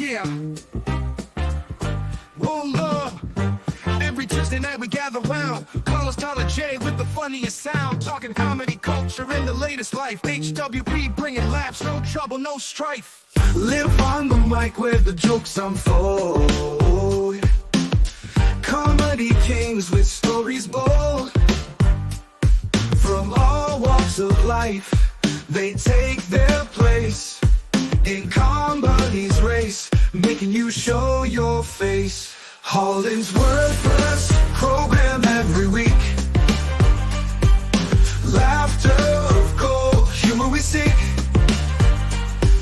Yeah. Roll up. Every Tuesday night we gather round. Call us Tyler J with the funniest sound. Talking comedy, culture, and the latest life. HWP bringing laughs, no trouble, no strife. Live on the mic where the jokes unfold. Comedy kings with stories bold. From all walks of life, they take their place in comedy's race, making you show your face. HollingsWorthless Program every week. Laughter of gold, humor we seek.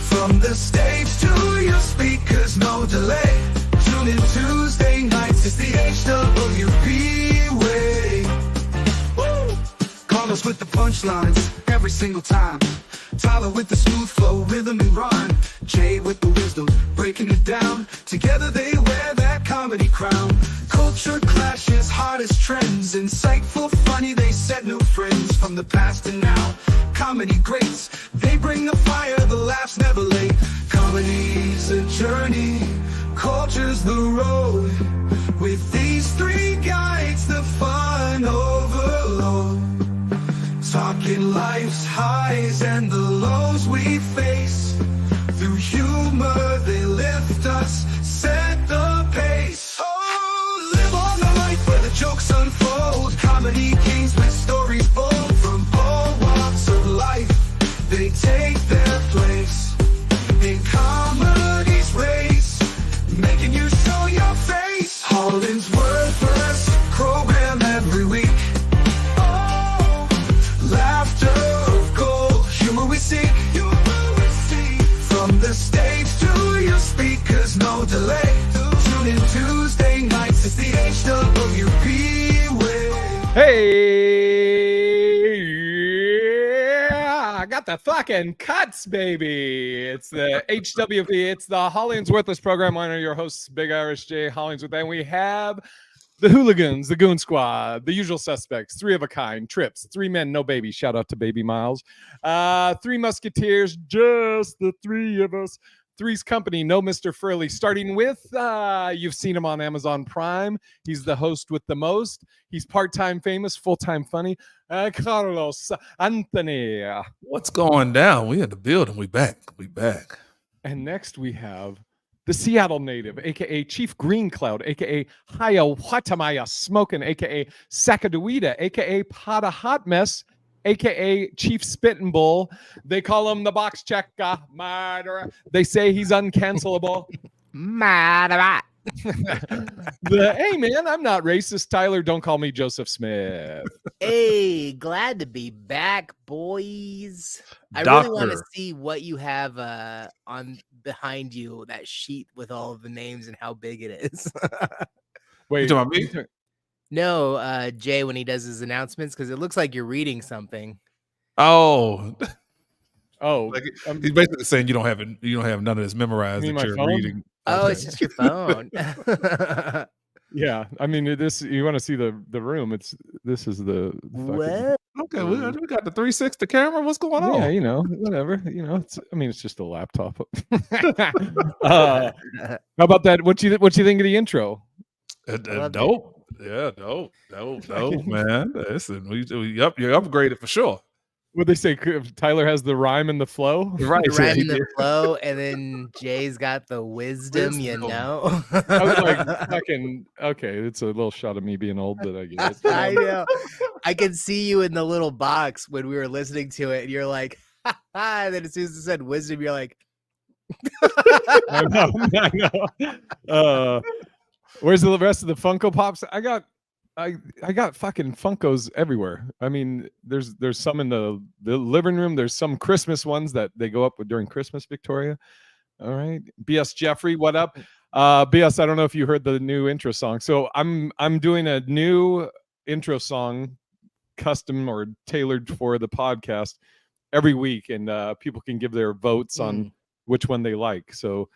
From the stage to your speakers, no delay. Tune in Tuesday nights, it's the HWP way. Woo! Call us with the punchlines every single time. Tyler with the smooth flow, rhythm and rhyme. Jay with the wisdom, breaking it down. Together they wear that comedy crown. Culture clashes, hottest trends. Insightful, funny, they set new friends. From the past and now, comedy greats. They bring the fire, the laughs never late. Comedy's a journey, culture's the road. With these three guides, the fun overload. Talking life's highs and the lows we face. Through humor they lift us, set the pace. Oh, live on the mic where the jokes unfold. Comedy kings with stories bold. From all walks of life, they take their place in comedy's race, making you show your face. HollingsWorthless Program every week. From the stage to your speakers, no delay. Tune in Tuesday nights, it's the HWP way. Hey, I got the fucking cuts, baby. It's the HWP. It's the HollingsWorthless Program. One of your hosts, Big Irish J. Hollingsworth, and we have the Hooligans, the Goon Squad, the Usual Suspects, Three of a Kind, Trips, Three Men, No Baby. Shout out to Baby Miles. Three Musketeers, just the three of us. Three's Company, no Mr. Furley. Starting with, you've seen him on Amazon Prime. He's the host with the most. He's part-time famous, full-time funny. Carlos Anthony. What's going down? We in the building. We back. And next we have the Seattle native, a.k.a. Chief Green Cloud, a.k.a. Hiawatha Smokin', a.k.a. Sacagawea, a.k.a. Pot of Hot Mess, a.k.a. Chief Spittin' Bull. They call him the box checker, murderer. They say he's uncancelable. Murderer. Hey, man, I'm not racist. Tyler, don't call me Joseph Smith. Hey, glad to be back, boys. I Doctor. really want to see what you have on behind you, that sheet with all of the names and how big it is. Wait, You talking about me? No, Jay, when he does his announcements, because it looks like you're reading something. Oh, like, he's basically saying you don't have none of this memorized You mean that my you're phone? reading. Oh, it's just your phone. Yeah, I mean, this. You want to see the room? This is the. What? Okay, we got the 360 camera. What's going on? Yeah, whatever. It's just a laptop. How about that? What you think of the intro? Dope. Yeah, dope, man. Listen, you upgraded for sure. What they say? Tyler has the rhyme and the flow. Right, The rhyme and the flow, and then Jay's got the wisdom. I was like, fucking okay. It's a little shot of me being old, but I get it. I know. I can see you in the little box when we were listening to it, and you're like, and then as soon as it said wisdom, you're like, I know. Where's the rest of the Funko Pops? I got fucking Funkos everywhere. I mean, there's some in the living room. There's some Christmas ones that they go up with during Christmas, Victoria. All right. BS Jeffrey, what up? BS, I don't know if you heard the new intro song. So I'm doing a new intro song, custom or tailored for the podcast every week, and people can give their votes on which one they like. So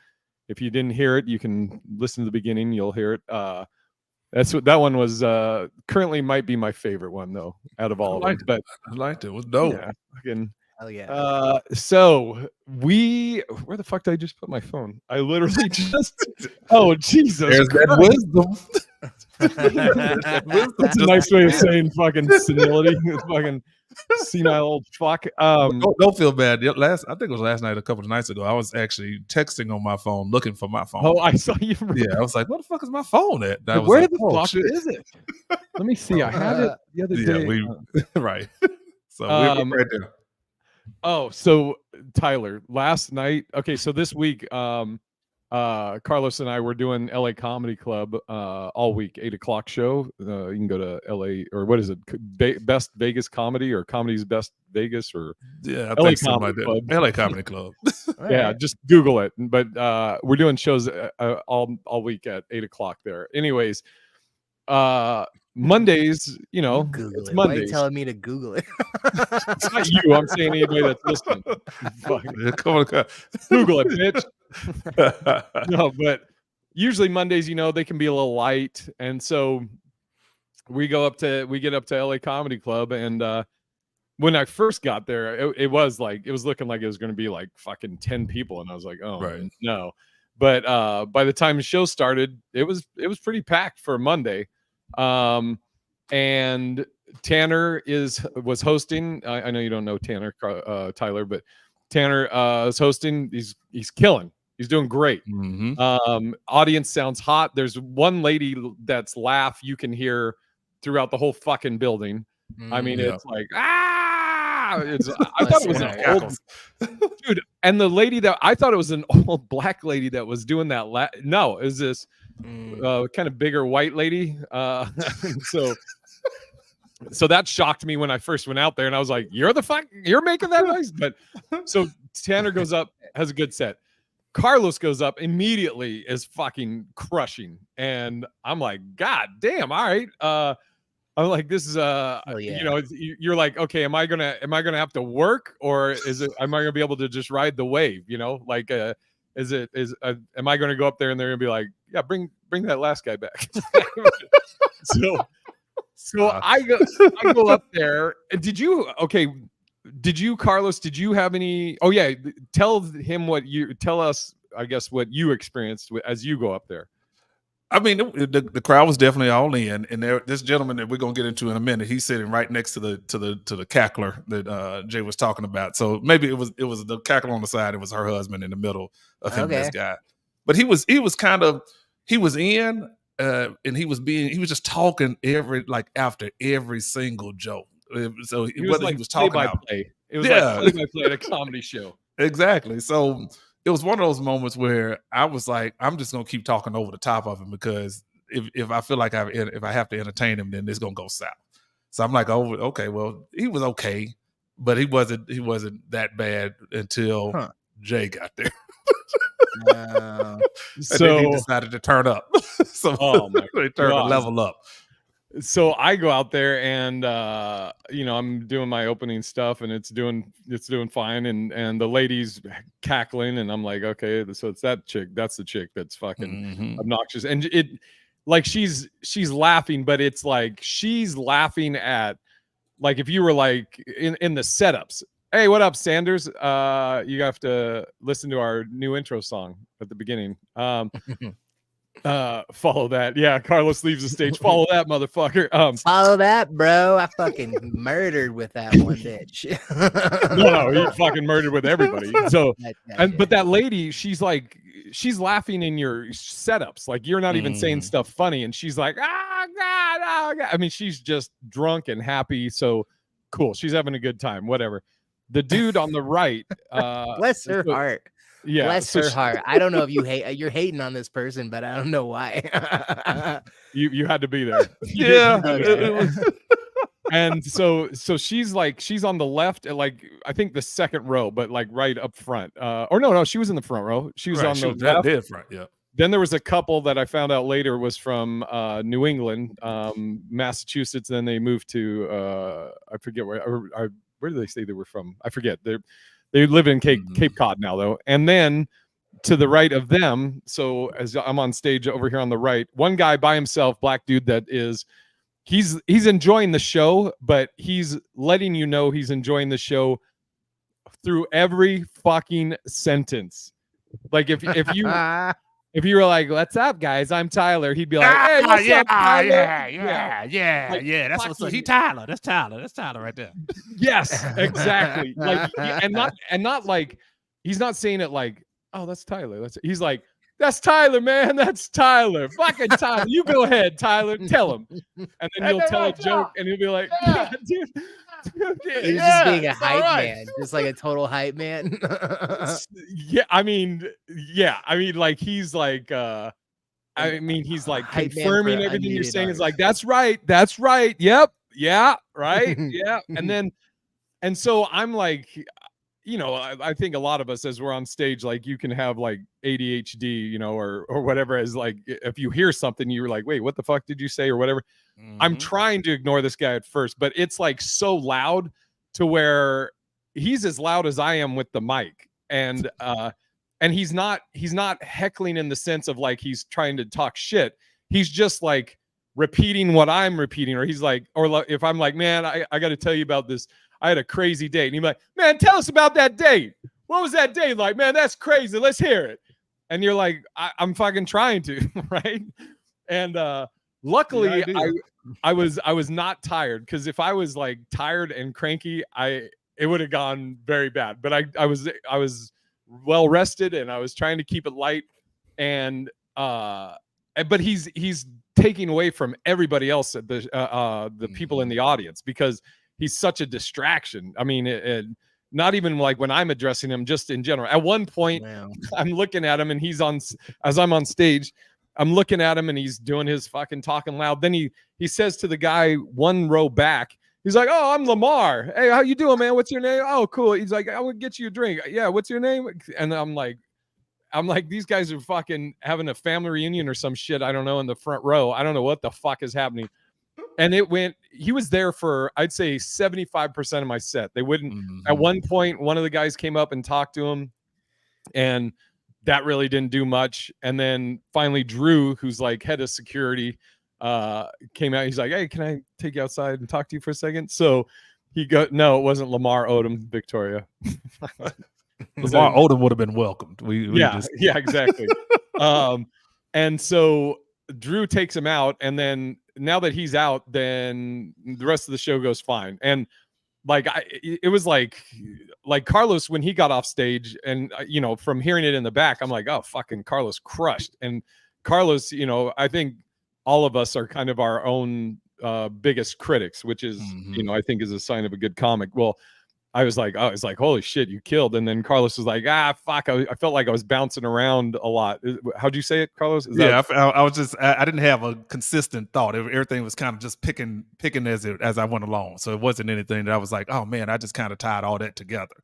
if you didn't hear it, you can listen to the beginning. You'll hear it. That one was currently might be my favorite one though out of all of them. But I liked it. It was dope. Yeah, fucking Hell yeah. So where the fuck did I just put my phone? I literally just, oh, Jesus There's that Christ. wisdom. That's a nice way of saying fucking senility. Fucking senile old fuck. Don't feel bad. I think it was last night, a couple of nights ago. I was actually texting on my phone, looking for my phone. Oh, I saw you. Yeah, I was like, "What the fuck is my phone at?" And I was Where like, the "Oh, fuck shit." is it? Let me see. I had it the other day. Right. So we're right there. Oh, so Tyler, last night. Okay, so this week, Carlos and I were doing LA Comedy Club all week, 8 o'clock show. You can go to LA, or what is it? Best Vegas Comedy, or Comedy's Best Vegas, or Yeah, I LA think something like Comedy that. LA Comedy Club. Yeah, just Google it. But we're doing shows all week at 8 o'clock there. Anyways, Mondays, Google it's it. Why are you Mondays. telling me to Google it? It's not you. I'm saying anybody that's listening. Fuck. Yeah, come on. Google it, bitch. No, but usually Mondays, they can be a little light, and so we get up to LA Comedy Club, and when I first got there, it was looking like it was going to be like fucking 10 people, and I was like, oh Right. no. But by the time the show started, it was pretty packed for Monday. And Tanner was hosting. I know you don't know Tanner, Tyler, but Tanner is hosting. He's killing. He's doing great. Mm-hmm. Audience sounds hot. There's one lady that's laugh you can hear throughout the whole fucking building. I mean, Yeah. it's like I thought it was an old dude, and the lady that I thought it was an old black lady that was doing that. No, it was this kind of bigger white lady. So that shocked me when I first went out there, and I was like, you're making that noise. But so Tanner goes up, has a good set. Carlos goes up immediately, is fucking crushing, and I'm like, God damn, all right. I'm like, this is you're like, okay, am I gonna have to work, or am I gonna be able to just ride the wave? Like, am I gonna go up there and they're gonna be like, yeah, bring that last guy back. So I go up there. Carlos, did you have any? Oh yeah, tell us, I guess, what you experienced as you go up there. I mean, the crowd was definitely all in, and this gentleman that we're gonna get into in a minute, he's sitting right next to the cackler that Jay was talking about. So maybe it was the cackler on the side. It was her husband in the middle of him and this guy. But he was in, and he was just talking after every single joke. So he was talking about play. It was like play at a comedy show. Exactly. So it was one of those moments where I was like, I'm just gonna keep talking over the top of him, because if I feel like if I have to entertain him, then it's gonna go south. So I'm like, oh, okay, well, he was okay, but he wasn't that bad until Jay got there. So then he decided to turn up. So they turned the level up. So I go out there, and I'm doing my opening stuff, and it's doing fine, and the lady's cackling, and I'm like, okay, so it's that chick. That's the chick that's fucking obnoxious, and it like she's laughing, but it's like she's laughing at, like, if you were like in the setups. Hey, what up, Sanders? You have to listen to our new intro song at the beginning. Follow that. Yeah, Carlos leaves the stage. Follow that, motherfucker. Follow that, bro. I fucking murdered with that one bitch. No, he fucking murdered with everybody. So, but that lady, she's laughing in your setups. Like, you're not even saying stuff funny, and she's like, oh God. I mean, she's just drunk and happy. So cool. She's having a good time. Whatever. The dude on the right, bless her heart. Yeah, bless her heart. I don't know if you're hating on this person, but I don't know why. you had to be there. Yeah. And so she's on the left, like, I think the second row, but like right up front. Or no, she was in the front row. She was on the left. Dead front, yeah. Then there was a couple that I found out later was from New England, Massachusetts. Then they moved to I forget where do they say they were from? I forget. They live in Cape Cod now, though. And then to the right of them, so as I'm on stage over here on the right, one guy by himself, black dude, that is, he's enjoying the show, but he's letting you know he's enjoying the show through every fucking sentence. Like if you were like, "What's up, guys? I'm Tyler," he'd be like, "Hey, what's up, Tyler?" Like, That's what's up. He fucking- Tyler. That's Tyler. That's Tyler right there. Yes, exactly. Like, and not like he's not saying it like, "Oh, that's Tyler." He's like, "That's Tyler, man. That's Tyler. Fucking Tyler. You go ahead, Tyler. Tell him." And then you'll tell a joke, and he'll be like, "Yeah, dude." He was just being a hype man, just like a total hype man. Yeah, I mean, like he's like, he's like Hype man confirming for everything you're unmuted saying. Is artists. like, that's right, yep, yeah, right, yeah, and so I'm like, I think a lot of us as we're on stage, like you can have like ADHD, or whatever, as like if you hear something, you're like, wait, what the fuck did you say, or whatever. I'm trying to ignore this guy at first, but it's like so loud to where he's as loud as I am with the mic. And he's not heckling in the sense of like he's trying to talk shit. He's just like repeating what I'm repeating, or he's like, or if I'm like, man, I got to tell you about this. I had a crazy date. And he's like, man, tell us about that date. What was that date like? Man, that's crazy. Let's hear it. And you're like, I'm fucking trying to, right? And luckily, I was not tired, because if I was like tired and cranky, it would have gone very bad. But I was well rested, and I was trying to keep it light. And but he's taking away from everybody else at the people in the audience, because he's such a distraction. I mean, not even like when I'm addressing him, just in general. At one point, I'm looking at him, and as I'm on stage, I'm looking at him, and he's doing his fucking talking loud. Then he says to the guy one row back, he's like, "Oh, I'm Lamar. Hey, how you doing, man? What's your name?" "Oh, cool." He's like, "I will get you a drink." "Yeah, what's your name?" And I'm like, these guys are fucking having a family reunion or some shit. I don't know, in the front row. I don't know what the fuck is happening. And he was there for, I'd say 75% of my set. They wouldn't, at one point, one of the guys came up and talked to him, and that really didn't do much. And then finally Drew, who's like head of security, came out. He's like, "Hey, can I take you outside and talk to you for a second?" So no, it wasn't Lamar Odom, Victoria. Lamar Odom would have been welcomed. Yeah, exactly. And so Drew takes him out, and then now that he's out, then the rest of the show goes fine. And like it was like Carlos, when he got off stage, and from hearing it in the back, I'm like, oh, fucking Carlos crushed. And Carlos, I think all of us are kind of our own biggest critics, which is I think is a sign of a good comic. Well, I was like, holy shit, you killed. And then Carlos was like, fuck, I felt like I was bouncing around a lot. How'd you say it, Carlos? I was just, I didn't have a consistent thought. Everything was kind of just picking as I went along. So it wasn't anything that I was like, oh man, I just kind of tied all that together.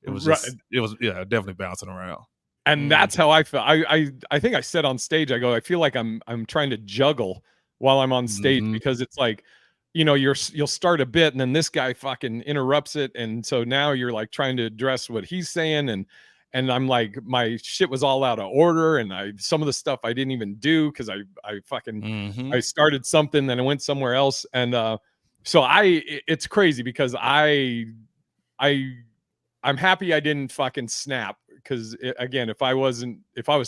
It was just, definitely bouncing around. And that's how I felt. I think I said on stage, I go, I feel like I'm trying to juggle while I'm on stage, because it's like, you'll start a bit, and then this guy fucking interrupts it, and so now you're like trying to address what he's saying, and I'm like, my shit was all out of order, and some of the stuff I didn't even do, because I fucking I started something, then I went somewhere else, and so it's crazy, because I'm happy I didn't fucking snap, because again, if I was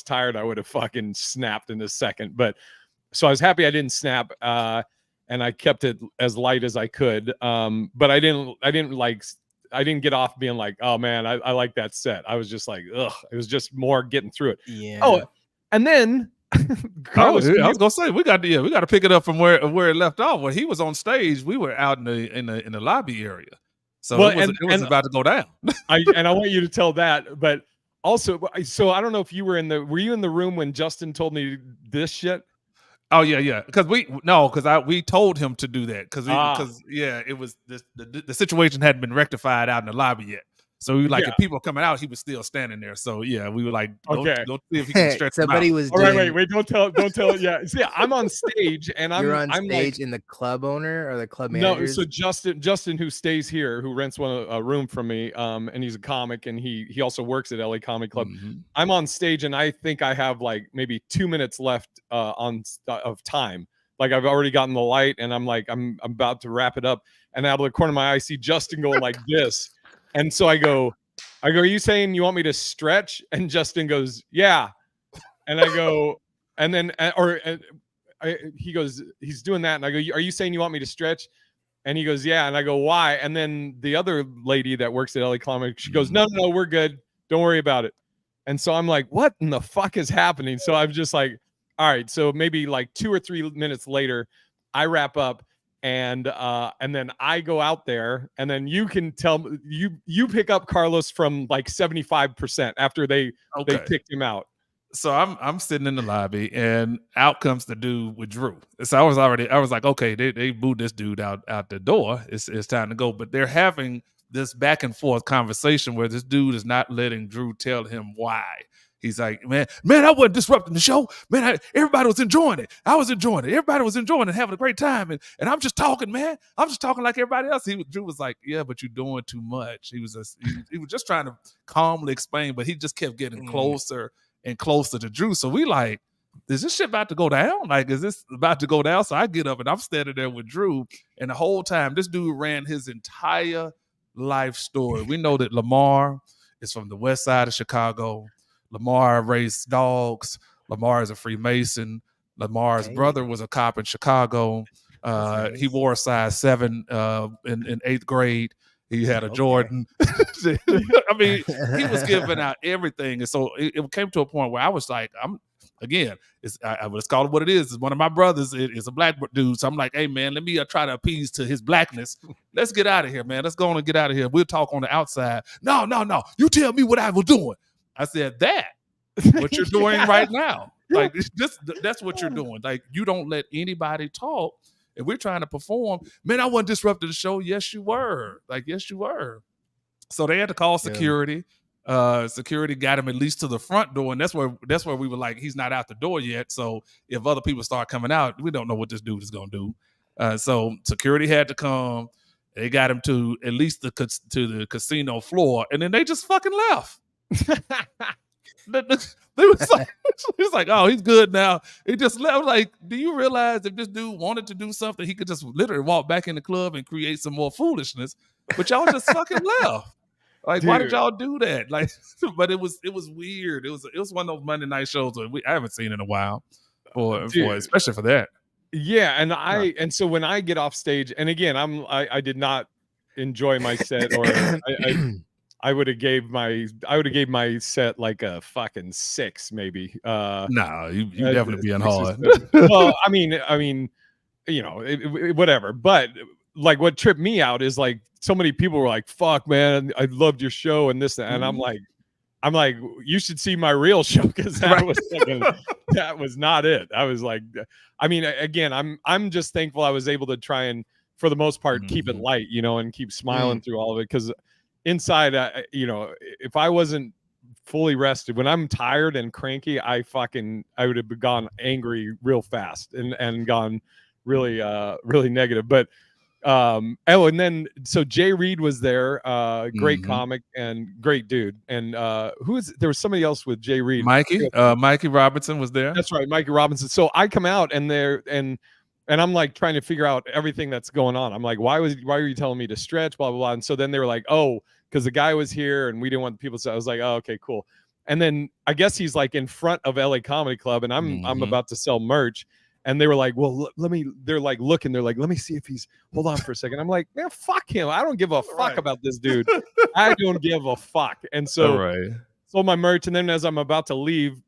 tired, I would have fucking snapped in a second. But so I was happy I didn't snap. And I kept it as light as I could. But I didn't get off being like, oh man, I like that set. I was just like, ugh. It was just more getting through it. Yeah. Oh, and then Carlos, I was gonna say we got to pick it up from where it left off. When he was on stage, we were out in the lobby area, so it was about to go down. I want you to tell that, but also, so I don't know if you were you in the room when Justin told me this shit? Oh yeah, because we told him to do that, because it was the situation hadn't been rectified out in the lobby yet. So we were like, if people are coming out, he was still standing there. So yeah, we were like, don't see if he can stretch. Somebody him out. was. All right, wait, don't tell it. Yeah, see, I'm on stage, and You're on stage like, in the club owner or the club manager. No, so Justin, who stays here, who rents a room from me, and he's a comic, and he also works at LA Comic Club. I'm on stage, and I think I have like maybe 2 minutes left of time. Like I've already gotten the light, and I'm like, I'm about to wrap it up, and out of the corner of my eye, I see Justin going like this. And so I go, I go, are you saying you want me to stretch? And Justin goes, yeah. And I go, and then, he goes, he's doing that. And I go, are you saying you want me to stretch? And he goes, yeah. And I go, why? And then the other lady that works at LA Comic, she goes, no, we're good. Don't worry about it. And so I'm like, what in the fuck is happening? So I'm just like, all right. So maybe like 2 or 3 minutes later, I wrap up and then I go out there, and then you can tell you pick up Carlos from like 75% after they picked him out. So I'm sitting in the lobby, and out comes the dude with Drew. So I was like, okay, they booed this dude out the door. It's time to go. But they're having this back and forth conversation where this dude is not letting Drew tell him why. He's like, man, I wasn't disrupting the show. Man, everybody was enjoying it. I was enjoying it. Everybody was enjoying it, having a great time. And I'm just talking, man. I'm just talking like everybody else. Drew was like, yeah, but you're doing too much. He was just trying to calmly explain, but he just kept getting closer and closer to Drew. So we like, is this shit about to go down? Like, is this about to go down? So I get up and I'm standing there with Drew. And the whole time, this dude ran his entire life story. We know that Lamar is from the west side of Chicago. Lamar raised dogs. Lamar is a Freemason. Lamar's brother was a cop in Chicago. He wore a size 7 in 8th grade. He had a Jordan. I mean, he was giving out everything. And so it came to a point where I was like, let's call it what it is. It's one of my brothers. It's a black dude. So I'm like, hey, man, let me try to appease to his blackness. Let's get out of here, man. Let's go on and get out of here. We'll talk on the outside. No. You tell me what I was doing. I said, what you're doing right now. Like, that's what you're doing. Like, you don't let anybody talk. And we're trying to perform. Man, I wasn't disrupting the show. Yes, you were. Yes, you were. So they had to call security. Security got him at least to the front door. And that's where we were like, he's not out the door yet. So if other people start coming out, we don't know what this dude is going to do. So security had to come. They got him to at least to the casino floor. And then they just fucking left. They was like, oh, he's good now. He just left. Like, do you realize if this dude wanted to do something, he could just literally walk back in the club and create some more foolishness? But y'all just fucking left. Like, dude, why did y'all do that? Like, but it was weird. It was one of those Monday night shows that I haven't seen in a while, for especially for that. Yeah, and so when I get off stage, and again, I did not enjoy my set, or I would have gave my set like a fucking 6, maybe. No, you definitely being hard. Well, I mean, you know, whatever. But like, what tripped me out is like so many people were like, "Fuck, man, I loved your show," and this, and I'm like, you should see my real show, because that was not it. I was like, I mean, again, I'm just thankful I was able to try and, for the most part, keep it light, you know, and keep smiling through all of it, because inside, you know, if I wasn't fully rested, when I'm tired and cranky, I would have gone angry real fast and gone really negative. But and then so Jay Reed was there, great comic and great dude. And there was somebody else with Jay Reed. Mikey Robinson was there. That's right, Mikey Robinson. So I come out and I'm like trying to figure out everything that's going on. I'm like, why were you telling me to stretch, blah, blah, blah. And so then they were like, oh, because the guy was here and we didn't want people to. I was like, oh, okay, cool. And then I guess he's like in front of LA Comedy Club, and I'm about to sell merch. And they were like, well, they're like looking, they're like, let me see if hold on for a second. I'm like, man, fuck him. I don't give a fuck about this dude. I don't give a fuck. And so sold my merch. And then as I'm about to leave,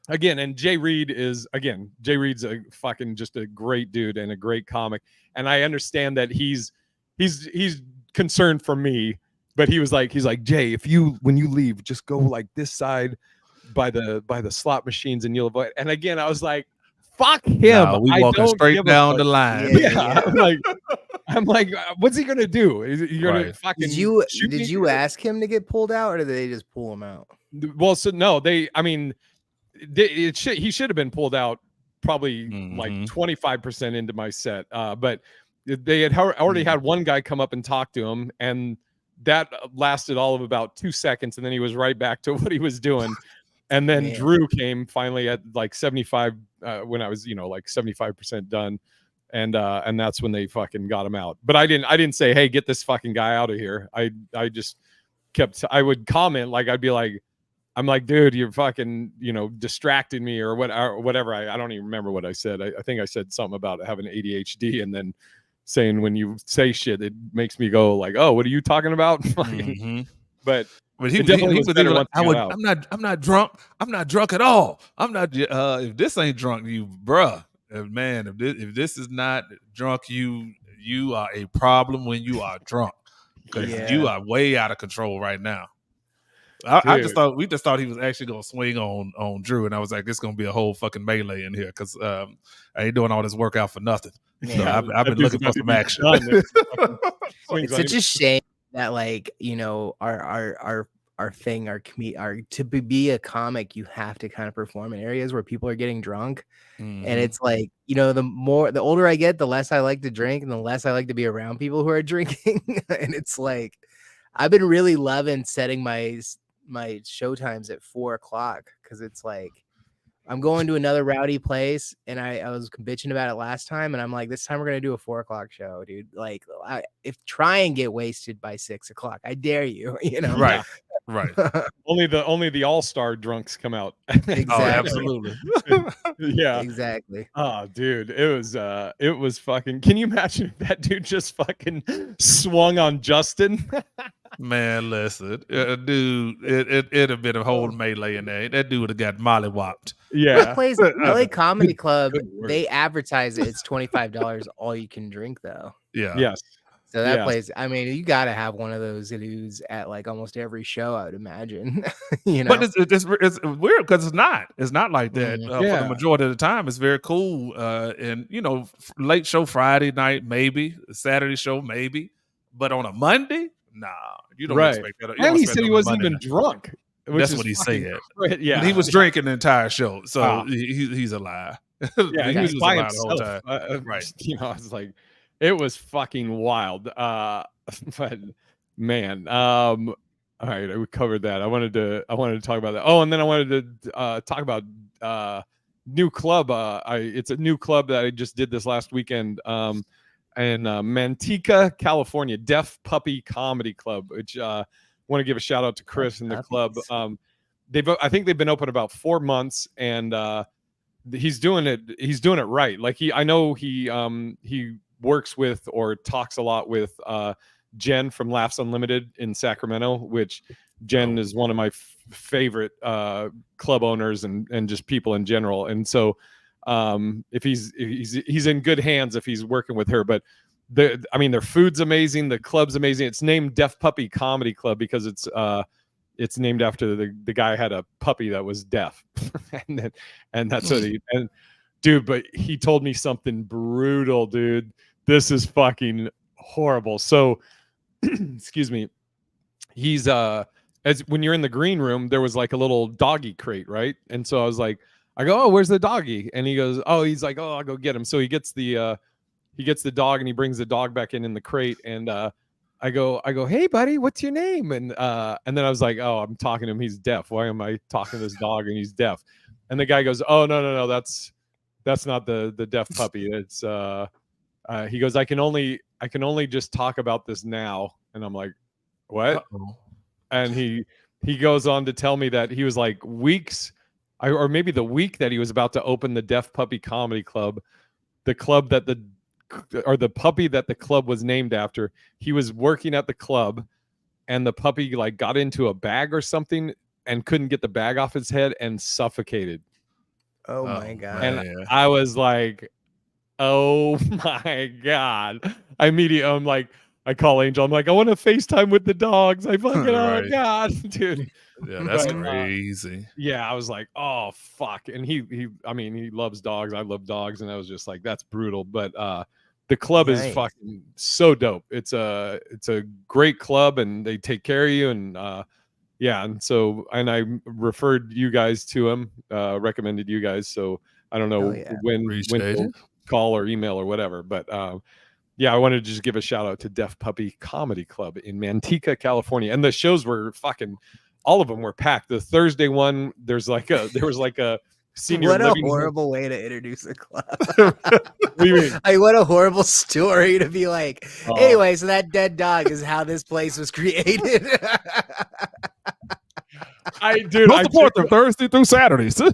again, and Jay Reed's a fucking just a great dude and a great comic. And I understand that he's concerned for me, but he's like, Jay, when you leave, just go like this side by the slot machines and you'll avoid. And again, I was like, fuck him. No, we walking straight down the line. Yeah. I'm like, what's he gonna do? Is he gonna fucking did you ask him to get pulled out, or did they just pull him out? Well, so no, he should have been pulled out probably like 25% into my set. But they had already had one guy come up and talk to him, and that lasted all of about 2 seconds, and then he was right back to what he was doing. And then Drew came finally at like 75 when I was, like 75% done. And that's when they fucking got him out. But I didn't say, hey, get this fucking guy out of here. I just I would comment, like, I'd be like, I'm like, dude, you're fucking, distracting me or whatever. I don't even remember what I said. I think I said something about having ADHD, and then saying when you say shit, it makes me go like, oh, what are you talking about? But he definitely was better once like, it got out. I'm not drunk. I'm not drunk at all. I'm not. If this ain't drunk, you bruh, man. If this is not drunk, you are a problem when you are drunk, because you are way out of control right now. I just thought we thought he was actually gonna swing on Drew, and I was like, "This gonna be a whole fucking melee in here," because I ain't doing all this workout for nothing. So I've been looking for some action. It's such a shame that, like, our thing, to be a comic, you have to kind of perform in areas where people are getting drunk, and it's like, the older I get, the less I like to drink, and the less I like to be around people who are drinking. And it's like, I've been really loving setting my show times at 4:00, because it's like, I'm going to another rowdy place, and I was bitching about it last time, and I'm like, this time we're gonna do a 4:00 show, dude. Like, try and get wasted by 6:00. I dare you. Right. Only the all-star drunks come out. Exactly. Oh, absolutely. Yeah, exactly. Oh, dude, it was fucking. Can you imagine if that dude just fucking swung on Justin? Man, listen, dude, it'd have been a whole melee in there. That dude would have got mollywopped. Yeah. That place, LA Comedy Club, they advertise it's $25 all you can drink, though. Yeah. Yes. So that place, I mean, you got to have one of those dudes at like almost every show, I would imagine. But it's weird because it's not like that for the majority of the time. It's very cool, and late show Friday night, maybe Saturday show, maybe, but on a Monday, nah, you don't expect that. And he said he wasn't even drunk. That's what he said. Yeah, but he was drinking the entire show, so he's a liar. Yeah, he was by himself. The whole time. Right. I was like, it was fucking wild. But man, all right, we covered that. I wanted to talk about that. Oh, and then I wanted to talk about new club. It's a new club that I just did this last weekend. In Manteca, California, Deaf Puppy Comedy Club, which want to give a shout out to Chris and the club. I think they've been open about 4 months, and he's doing it right. Like I know he works with or talks a lot with Jen from Laughs Unlimited in Sacramento, which Jen is one of my favorite club owners and just people in general. And so if he's in good hands if he's working with her. But their food's amazing, the club's amazing. It's named Deaf Puppy Comedy Club because it's named after the guy had a puppy that was deaf. and that's what dude, but he told me something brutal, dude. This is fucking horrible. So excuse me, he's as when you're in the green room, there was like a little doggy crate, right? And so I go, oh, where's the doggy? And he goes, oh, he's like, oh, I'll go get him. So he gets the dog, and he brings the dog back in the crate. And I go, hey, buddy, what's your name? And then I was like, oh, I'm talking to him. He's deaf. Why am I talking to this dog and he's deaf? And the guy goes, oh, no, that's not the deaf puppy. It's he goes, I can only just talk about this now. And I'm like, what? Uh-oh. And he goes on to tell me that he was like weeks, or maybe the week that he was about to open the Deaf Puppy Comedy Club, the club that the puppy that the club was named after, he was working at the club, and the puppy like got into a bag or something and couldn't get the bag off his head and suffocated. Oh my God. And I was like, oh my God. I'm like, I call Angel. I'm like, I want to FaceTime with the dogs. I fucking, oh God, dude. Yeah, that's crazy. Yeah, I was like, oh fuck. And he loves dogs. I love dogs, and I was just like, that's brutal. But the club is fucking so dope. It's a great club, and they take care of you, and and I referred you guys to him, recommended you guys. So I don't know when to call or email or whatever, but I wanted to just give a shout out to Deaf Puppy Comedy Club in Manteca, California. And the shows were fucking, all of them were packed. The Thursday one, there was like a senior What a living. horrible way to introduce a club. What do you mean? Like, what a horrible story to be like. Oh. Anyway, so that dead dog is how this place was created. Dude, We'll support them Thursday through Saturdays. Two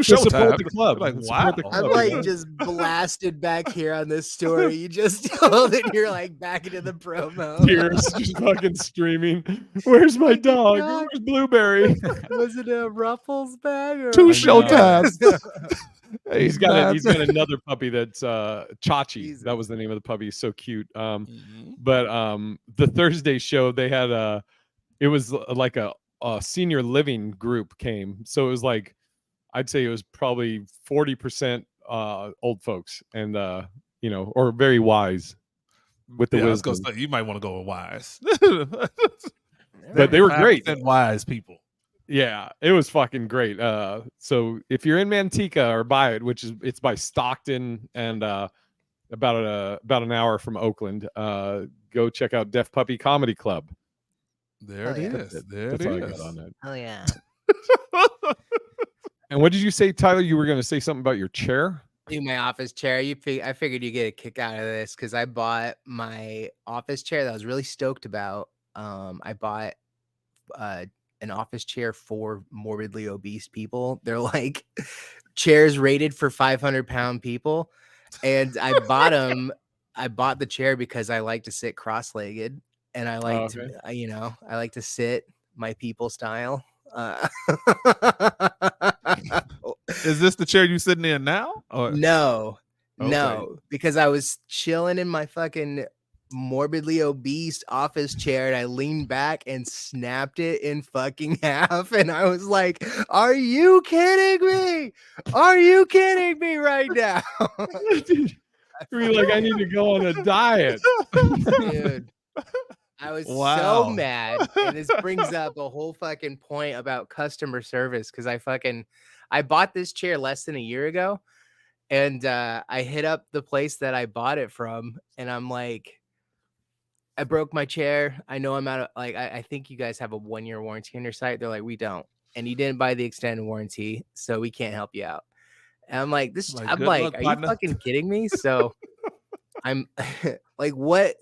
support showtime. the club. Like, Support wow. the I'm club, like man. just blasted back here on this story. You just told it. You're like back into the promo. Tears just fucking streaming. Where's my dog? dog. Where's Blueberry? Was it a Ruffles bag? Or Two I know. showtimes. He's got another puppy that's Chachi. Jesus. That was the name of the puppy. He's so cute. Mhm. But the Thursday show, they had it was like a senior living group came. So it was like, I'd say it was probably 40% old folks and or very wise with the Yeah, I was wisdom. gonna say, you might want to go with wise. But they were great. 5% wise people. Yeah, it was fucking great. So if you're in Manteca or by it, it's by Stockton and about an hour from Oakland, go check out Deaf Puppy Comedy Club. There it yeah. is. There That's it all I is. got on that. Oh yeah. And what did you say, Tyler? You were going to say something about your chair? Do my office chair. I figured you get a kick out of this because I bought my office chair that I was really stoked about. I bought an office chair for morbidly obese people. They're like chairs rated for 500-pound people, and I bought them. I bought the chair because I like to sit cross-legged, and I like to, I like to sit my people style. Is this the chair you sitting in now? Or? No, Okay. no, because I was chilling in my fucking morbidly obese office chair and I leaned back and snapped it in fucking half. And I was like, are you kidding me? Are you kidding me right now? You're like, I need to go on a diet. Dude. I was Wow. so mad. And this brings up a whole fucking point about customer service because I bought this chair less than a year ago. And I hit up the place that I bought it from, and I'm like, I broke my chair. I know I'm out of I think you guys have a 1-year warranty on your site. They're like, we don't. And you didn't buy the extended warranty, so we can't help you out. And I'm like, Like, good luck, are you partner. fucking kidding me? So I'm like, what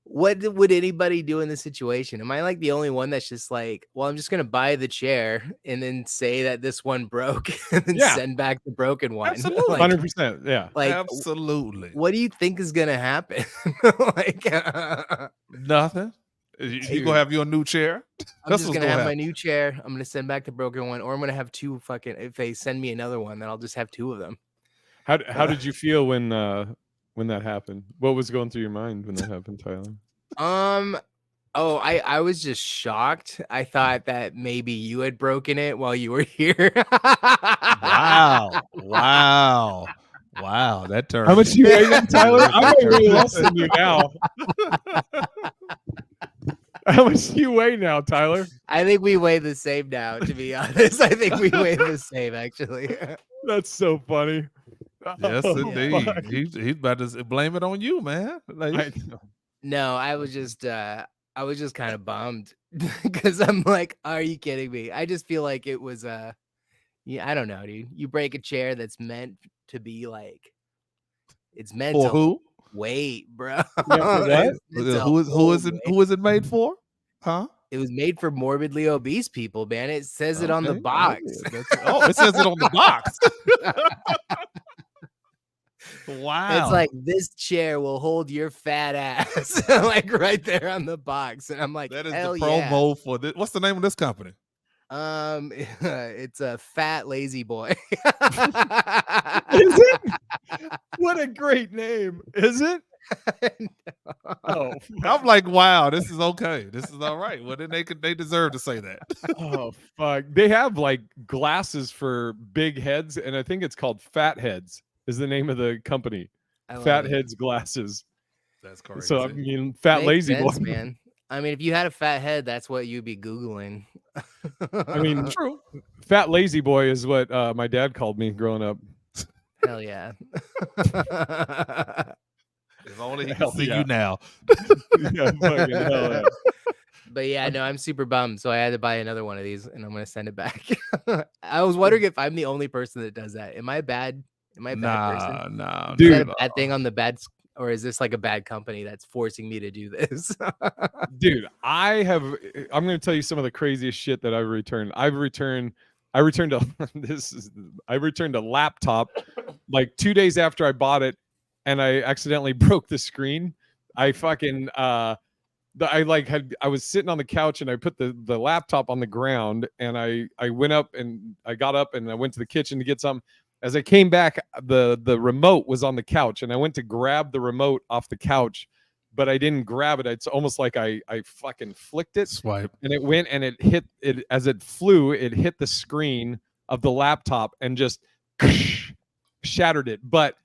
would anybody do in this situation? Am I like the only one that's just like, well, I'm just gonna buy the chair and then say that this one broke and then Yeah. send back the broken one? Absolutely. Like, 100%. Yeah. like, Absolutely. what do you think is gonna happen? Like, Nothing. You Dude. gonna have your new chair? I'm That's just what's gonna have my happen. new chair. I'm gonna send back the broken one, or I'm gonna have two fucking. If they send me another one, then I'll just have two of them. How did you feel when that happened? What was going through your mind when that happened, Tyler? Oh, I was just shocked. I thought that maybe you had broken it while you were here. Wow. That turned. How much do you weigh now, Tyler? I'm really less than you now. How much do you weigh now, Tyler? I think we weigh the same now, to be honest. I think we weigh the same, actually. That's so funny. Yes, Oh, indeed. fuck. He's about to blame it on you, man. Like, I know. No, I was just kind of bummed because I'm like, are you kidding me? I just feel like it was yeah, I don't know, dude. You break a chair that's meant to be like, it's meant for to who? wait, bro. Yeah, for what? It's meant to hold weight. Who is it made for? Huh? It was made for morbidly obese people, man. It says it on the Okay. box. Oh, it says it on the box. Wow. It's like, this chair will hold your fat ass, like right there on the box. And I'm like, that is hell the yeah. promo for this. What's the name of this company? It's a Fat Lazy Boy. Is it? What a great name. Is it? Oh, I'm like, wow, this is okay. This is all right. Well, then they deserve to say that. oh fuck. They have like glasses for big heads, and I think it's called Fat Heads is the name of the company. I love Fat it. Heads glasses. That's crazy. So I mean, Fat Makes Lazy sense, Boy. man. I mean, if you had a fat head, that's what you'd be Googling. I mean, True. Fat Lazy Boy is what my dad called me growing up. hell yeah. If only he Hell could see yeah. you now. Yeah, fucking hell yeah. But yeah, no, I'm super bummed. So I had to buy another one of these, and I'm gonna send it back. I was wondering if I'm the only person that does that. Am I a bad? Am I a bad person? Nah, Is Dude. that a bad thing on the bad, or is this like a bad company that's forcing me to do this? Dude, I'm going to tell you some of the craziest shit that I've returned. I returned a laptop like 2 days after I bought it, and I accidentally broke the screen. I fucking I was sitting on the couch and I put the laptop on the ground, and I went up and I got up and I went to the kitchen to get some. As I came back, the remote was on the couch, and I went to grab the remote off the couch, but I didn't grab it. It's almost like I fucking flicked it, Swipe. and it went and it hit it as it flew. It hit the screen of the laptop and just shattered it. But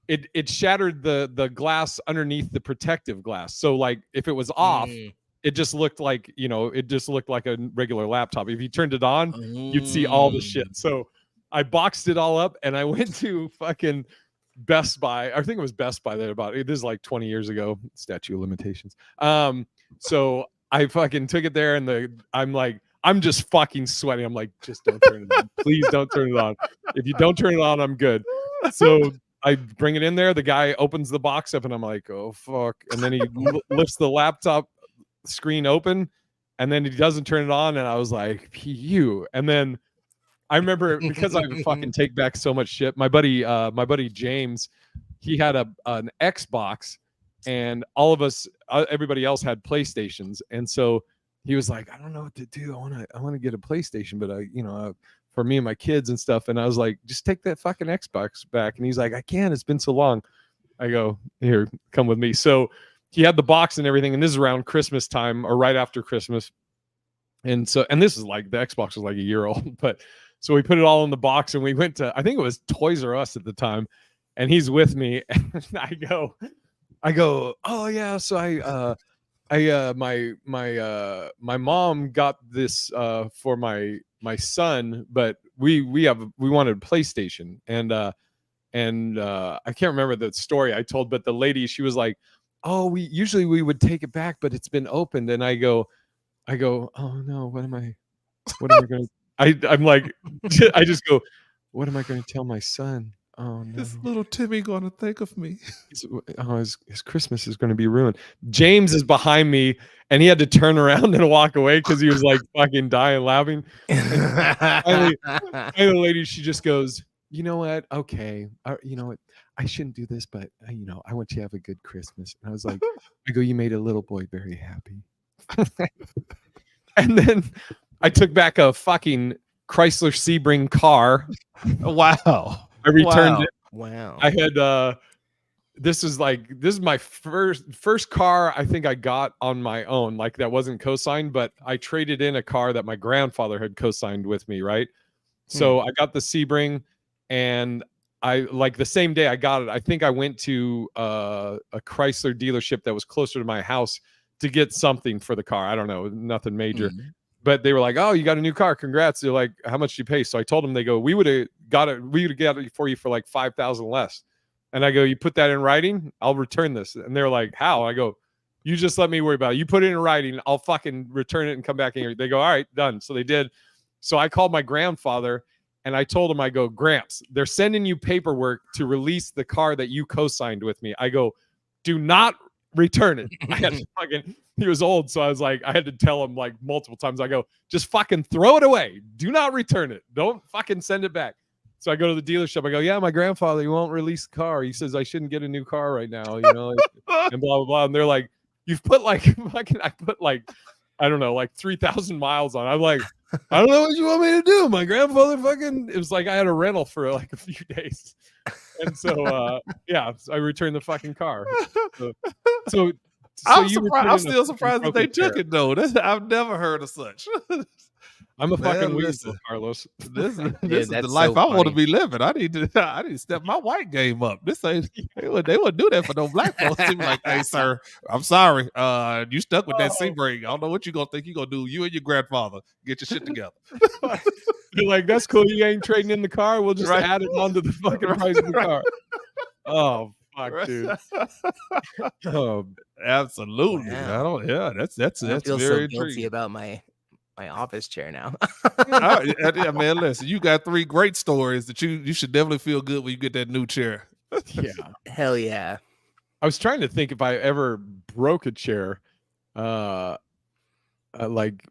it shattered the glass underneath the protective glass. So like if it was off, it just looked like a regular laptop. If you turned it on, you'd see all the shit. So I boxed it all up and I went to fucking Best Buy. I think it was Best Buy that about it. This is like 20 years ago, statute of limitations. So I fucking took it there, and I'm just fucking sweating. I'm like, just don't turn it on. Please don't turn it on. If you don't turn it on, I'm good. So I bring it in there. The guy opens the box up, and I'm like, oh fuck. And then he lifts the laptop screen open, and then he doesn't turn it on. And I was like, phew. And then I remember, because I fucking take back so much shit. My buddy James, he had an Xbox, and all of us, everybody else had PlayStations, and so he was like, I don't know what to do. I want to get a PlayStation, but for me and my kids and stuff. And I was like, just take that fucking Xbox back. And he's like, I can't. It's been so long. I go, here, come with me. So he had the box and everything, and this is around Christmas time or right after Christmas. And this is like, the Xbox was like a year old, but. So we put it all in the box, and we went to, I think it was Toys R Us at the time, and he's with me, and I go, oh yeah. So my mom got this for my son, but we wanted a PlayStation, and I can't remember the story I told, but the lady, she was like, oh, we would take it back, but it's been opened, and I go, oh no, what am I going to I'm like, I just go, what am I going to tell my son? Oh no, This little Timmy going to think of me. His Christmas is going to be ruined. James is behind me, and he had to turn around and walk away because he was like fucking dying laughing. Finally, the lady, she just goes, you know what? Okay, you know what? I shouldn't do this, but I want you to have a good Christmas. And I was like, I go, you made a little boy very happy. And then I took back a fucking Chrysler Sebring car. Wow. I returned it. Wow. I had this is my first car I think I got on my own, like that wasn't co-signed, but I traded in a car that my grandfather had co-signed with me, right? So I got the Sebring, and I like the same day I got it, I think I went to a Chrysler dealership that was closer to my house to get something for the car. I don't know, nothing major. But they were like, oh, you got a new car. Congrats. They're like, how much do you pay? So I told them, they go, we would have got it for you for like 5,000 less. And I go, you put that in writing? I'll return this. And they're like, how? I go, you just let me worry about it. You put it in writing. I'll fucking return it and come back in here. They go, all right, done. So they did. So I called my grandfather, and I told him, I go, Gramps, they're sending you paperwork to release the car that you co-signed with me. I go, do not return it. I had to fucking, he was old, so I was like, I had to tell him like multiple times. I go, just fucking throw it away. Do not return it. Don't fucking send it back. So I go to the dealership. I go, yeah, my grandfather, he won't release the car. He says I shouldn't get a new car right now, and blah blah blah. And they're like, you've put like fucking, I put like, I don't know, like 3,000 miles on. I'm like, I don't know what you want me to do. My grandfather fucking, it was like I had a rental for like a few days. And so yeah, so I returned the fucking car. So I'm still surprised that they took it though. I've never heard of such. I'm a fucking weasel, Carlos. This is the life I want to be living. I need to step my white game up. This ain't they wouldn't do that for no black folks. They be like, hey sir, I'm sorry. You stuck with that Sebring. I don't know what you gonna think you gonna do. You and your grandfather get your shit together. You're like, that's cool. You ain't trading in the car. We'll just add it onto the fucking price of the car. Oh fuck, dude. Oh, Absolutely. Wow. I don't. Yeah, that's I feel so very guilty intriguing. about my office chair now. Yeah, man. Listen, you got 3 great stories that you should definitely feel good when you get that new chair. yeah. Hell yeah. I was trying to think if I ever broke a chair, like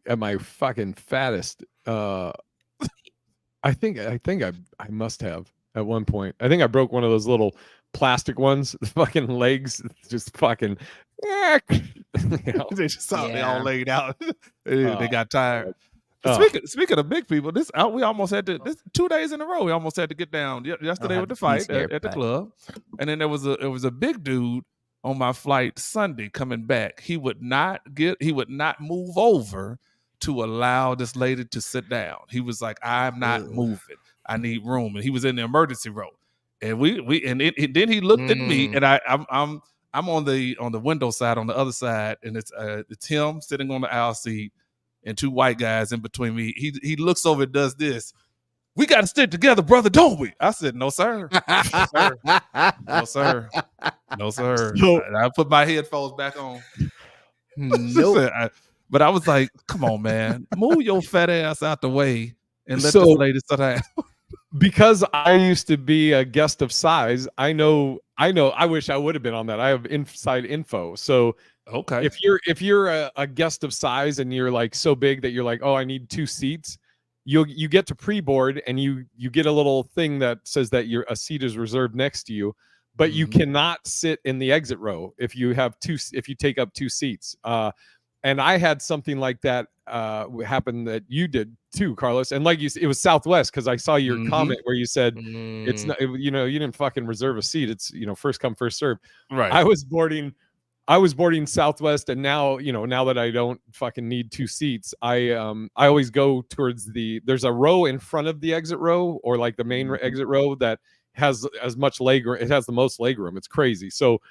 at my fucking fattest. I think I must have at one point. I think I broke one of those little plastic ones. The fucking legs just fucking. You know? They just saw they all Yeah. laid out. They got tired. Oh. Speaking of big people, we almost had to. This 2 days in a row. We almost had to get down yesterday have with the the fight piece here, at the but- club, and then there was a big dude on my flight Sunday coming back. He would not move over to allow this lady to sit down. He was like, "I'm not moving. I need room," and he was in the emergency row. And then he looked at me, and I'm on the window side on the other side, and it's him sitting on the aisle seat and 2 white guys in between me. He looks over and does this. "We got to stick together, brother, don't we?" I said, "No, sir. No, sir. No, sir." So- And I put my headphones back on. Nope. But I was like, "Come on, man, move your fat ass out the way and let So- this lady sit down." Because I used to be a guest of size, I know. I wish I would have been on that. I have inside info. So Okay. if you're a guest of size and you're like so big that you're like, oh, I need 2 seats, you get to pre-board and you get a little thing that says that a seat is reserved next to you, but you cannot sit in the exit row if you take up 2 seats. And I had something like that happen that you did too, Carlos. And like it was Southwest, because I saw your comment where you said it's not, you didn't fucking reserve a seat. It's first come first serve. Right. I was boarding Southwest, and now that I don't fucking need 2 seats, I always go towards there's a row in front of the exit row, or like the main exit row, that has as much leg room. It has the most leg room. It's crazy. So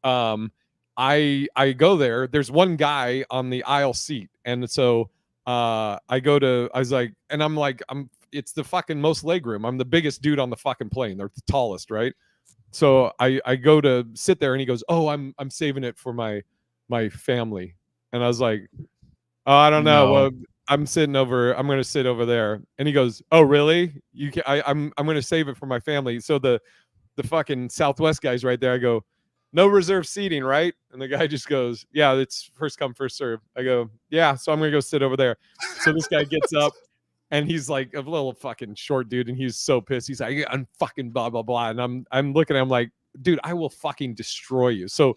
I go there. There's one guy on the aisle seat, and so I was like, and I'm like, it's the fucking most leg room. I'm the biggest dude on the fucking plane. They're the tallest, right? So I go to sit there, and he goes, "Oh, I'm saving it for my family." And I was like, "Oh, I don't know. No. Well, I'm going to sit over there." And he goes, "Oh, really? You can I'm going to save it for my family." So the fucking Southwest guy's right there. I go, "No reserved seating, right?" And the guy just goes, "Yeah, it's first come, first serve." I go, "Yeah, so I'm going to go sit over there." So this guy gets up, and he's like a little fucking short dude, and he's so pissed. He's like, "I'm fucking blah blah blah," and I'm looking at him like, "Dude, I will fucking destroy you." So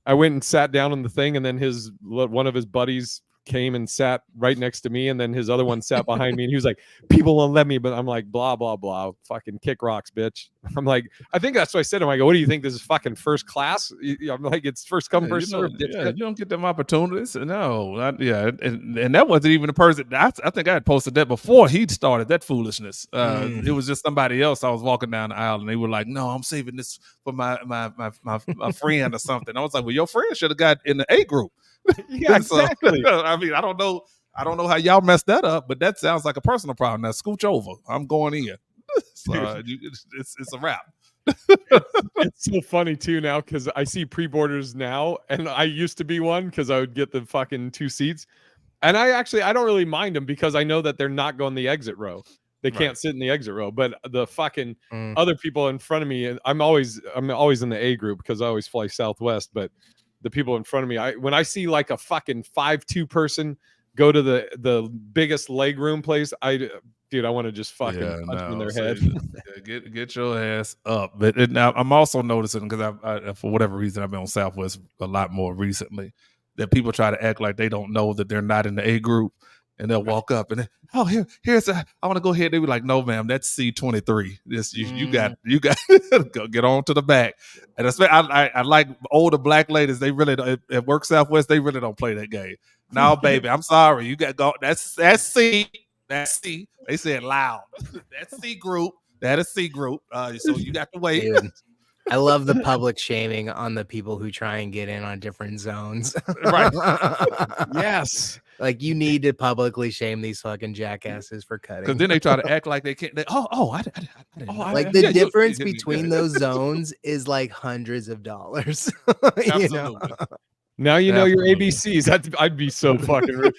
I went and sat down on the thing, and then one of his buddies came and sat right next to me, and then his other one sat behind me, and he was like, "People won't let me," but I'm like, blah blah blah, fucking kick rocks, bitch. I'm like, I think that's what I said to him. I go, "What do you think? This is fucking first class?" I'm like, "It's first come, first serve." Yeah, you don't get them opportunities. No, and that wasn't even a person. I think I had posted that before he started that foolishness. It was just somebody else. I was walking down the aisle, and they were like, "No, I'm saving this for my friend or something." I was like, "Well, your friend should have got in the A group." Yeah, exactly. I mean, I don't know how y'all messed that up, but that sounds like a personal problem. Now, scooch over. I'm going in. So it's a wrap. It's so funny too now, because I see pre-boarders now, and I used to be one because I would get the fucking 2 seats, and I don't really mind them because I know that they're not going the exit row. They can't sit in the exit row. But the fucking other people in front of me, and I'm always in the A group because I always fly Southwest. But the people in front of me, when I see like a fucking 5'2" person go to the biggest leg room place, I want to just fucking punch them in their head. Get your ass up. But now I'm also noticing, because I for whatever reason I've been on Southwest a lot more recently, that people try to act like they don't know that they're not in the A group, and they'll walk up and here's I want to go here. They be like, "No, ma'am, that's C23. This you got go get on to the back." And I like older black ladies. They really at work Southwest. They really don't play that game. No, baby, I'm sorry. You got go. That's C. That's C. They said loud. That's C group. That is C group. So you got to wait. Dude, I love the public shaming on the people who try and get in on different zones. Right. Yes. Like, you need to publicly shame these fucking jackasses for cutting. Because then they try to act like they can't. I didn't know. Like, the difference between those zones is like hundreds of dollars. You know? Now you know your Absolutely. ABCs. I'd be so fucking rude.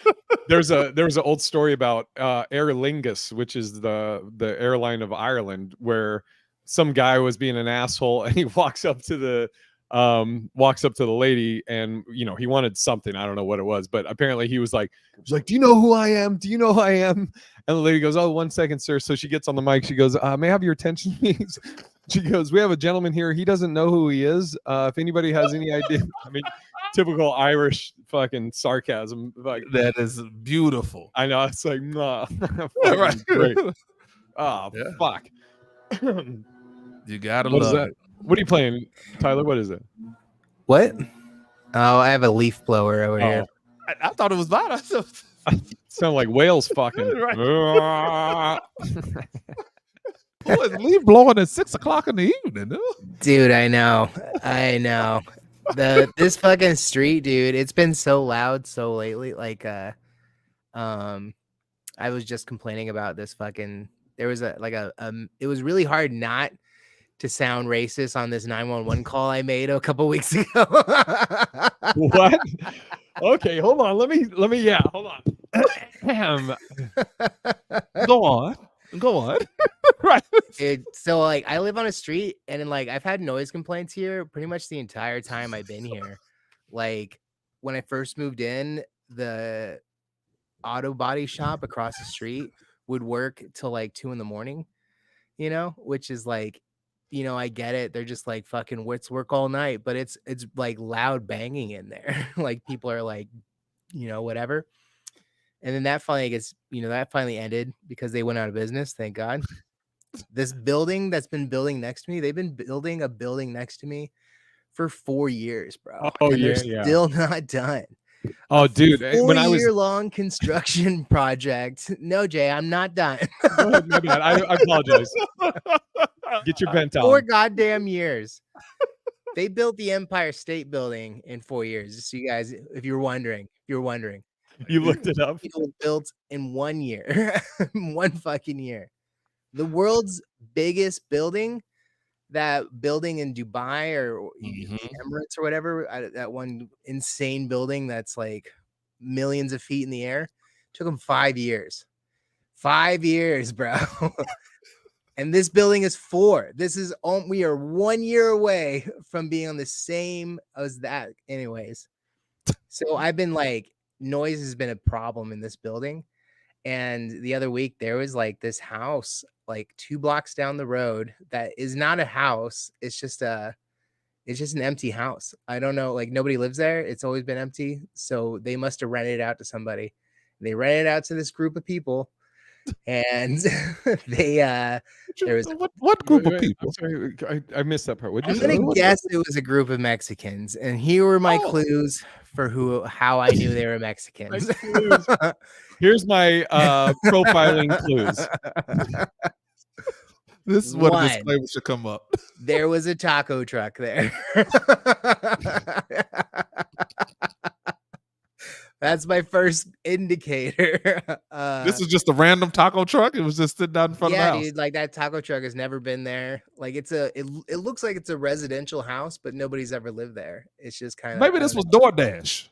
There was an old story about Aer Lingus, which is the airline of Ireland, where some guy was being an asshole and he walks up to the lady, and he wanted something. I don't know what it was, but apparently he was like, do you know who I am? Do you know who I am? And the lady goes, oh, 1 second, sir. So she gets on the mic. She goes, may I have your attention, please? She goes, we have a gentleman here. He doesn't know who he is. If anybody has any idea, I mean, typical Irish fucking sarcasm. Like, that is beautiful. I know. It's like, nah. Right. Great. Oh, Yeah. fuck. You gotta What is love that? it. What are you playing, Tyler? What is it? What? Oh, I have a leaf blower over here. I thought it was mine. Sound like whales fucking. Right. It's leaf blowing at 6 o'clock in the evening. Dude, I know. This fucking street, dude, it's been so loud so lately. Like, I was just complaining about this fucking. There was it was really hard not to sound racist on this 911 call I made a couple weeks ago. What? Okay, hold on. Let me. Yeah, hold on. Go on. Right. So like, I live on a street, and then like, I've had noise complaints here pretty much the entire time I've been here. Like, when I first moved in, the auto body shop across the street would work till like 2 a.m, which is like, I get it. They're just like, fucking, let's work all night, but it's like loud banging in there. Like, people are like, whatever. And then that finally ended because they went out of business. Thank God. This building that's been building next to me, they've been building a building next to me for 4 years, bro. Oh, and yeah, they're still not done. Oh, dude, when I was 4-year-long construction project. No, Jay, I'm not done. Go ahead, my bad. I apologize. Get your vent out. 4 goddamn years. They built the Empire State Building in 4 years. Just so you guys, if you're wondering. You looked it up. It was built in 1 year. 1 fucking year. The world's biggest building, that building in Dubai or Emirates or whatever, that one insane building that's like millions of feet in the air, took them 5 years. 5 years, bro. And this building is 4. We are 1 year away from being on the same as that. Anyways, so I've been like, noise has been a problem in this building. And the other week there was like this house like 2 blocks down the road that is not a house. It's just an empty house. I don't know, like, nobody lives there. It's always been empty. So they must have rented it out to somebody. They rented it out to this group of people. And there was what group of people? I'm sorry, I missed that part. I'm gonna guess it was a group of Mexicans, and here were my clues for how I knew they were Mexicans. Here's my profiling clues. This is what 1, a disclaimer should come up. There was a taco truck there. That's my first indicator. This is just a random taco truck. It was just sitting out in front of the house. Dude, like, that taco truck has never been there. Like, it looks like it's a residential house, but nobody's ever lived there. It's just kind of, maybe this was DoorDash.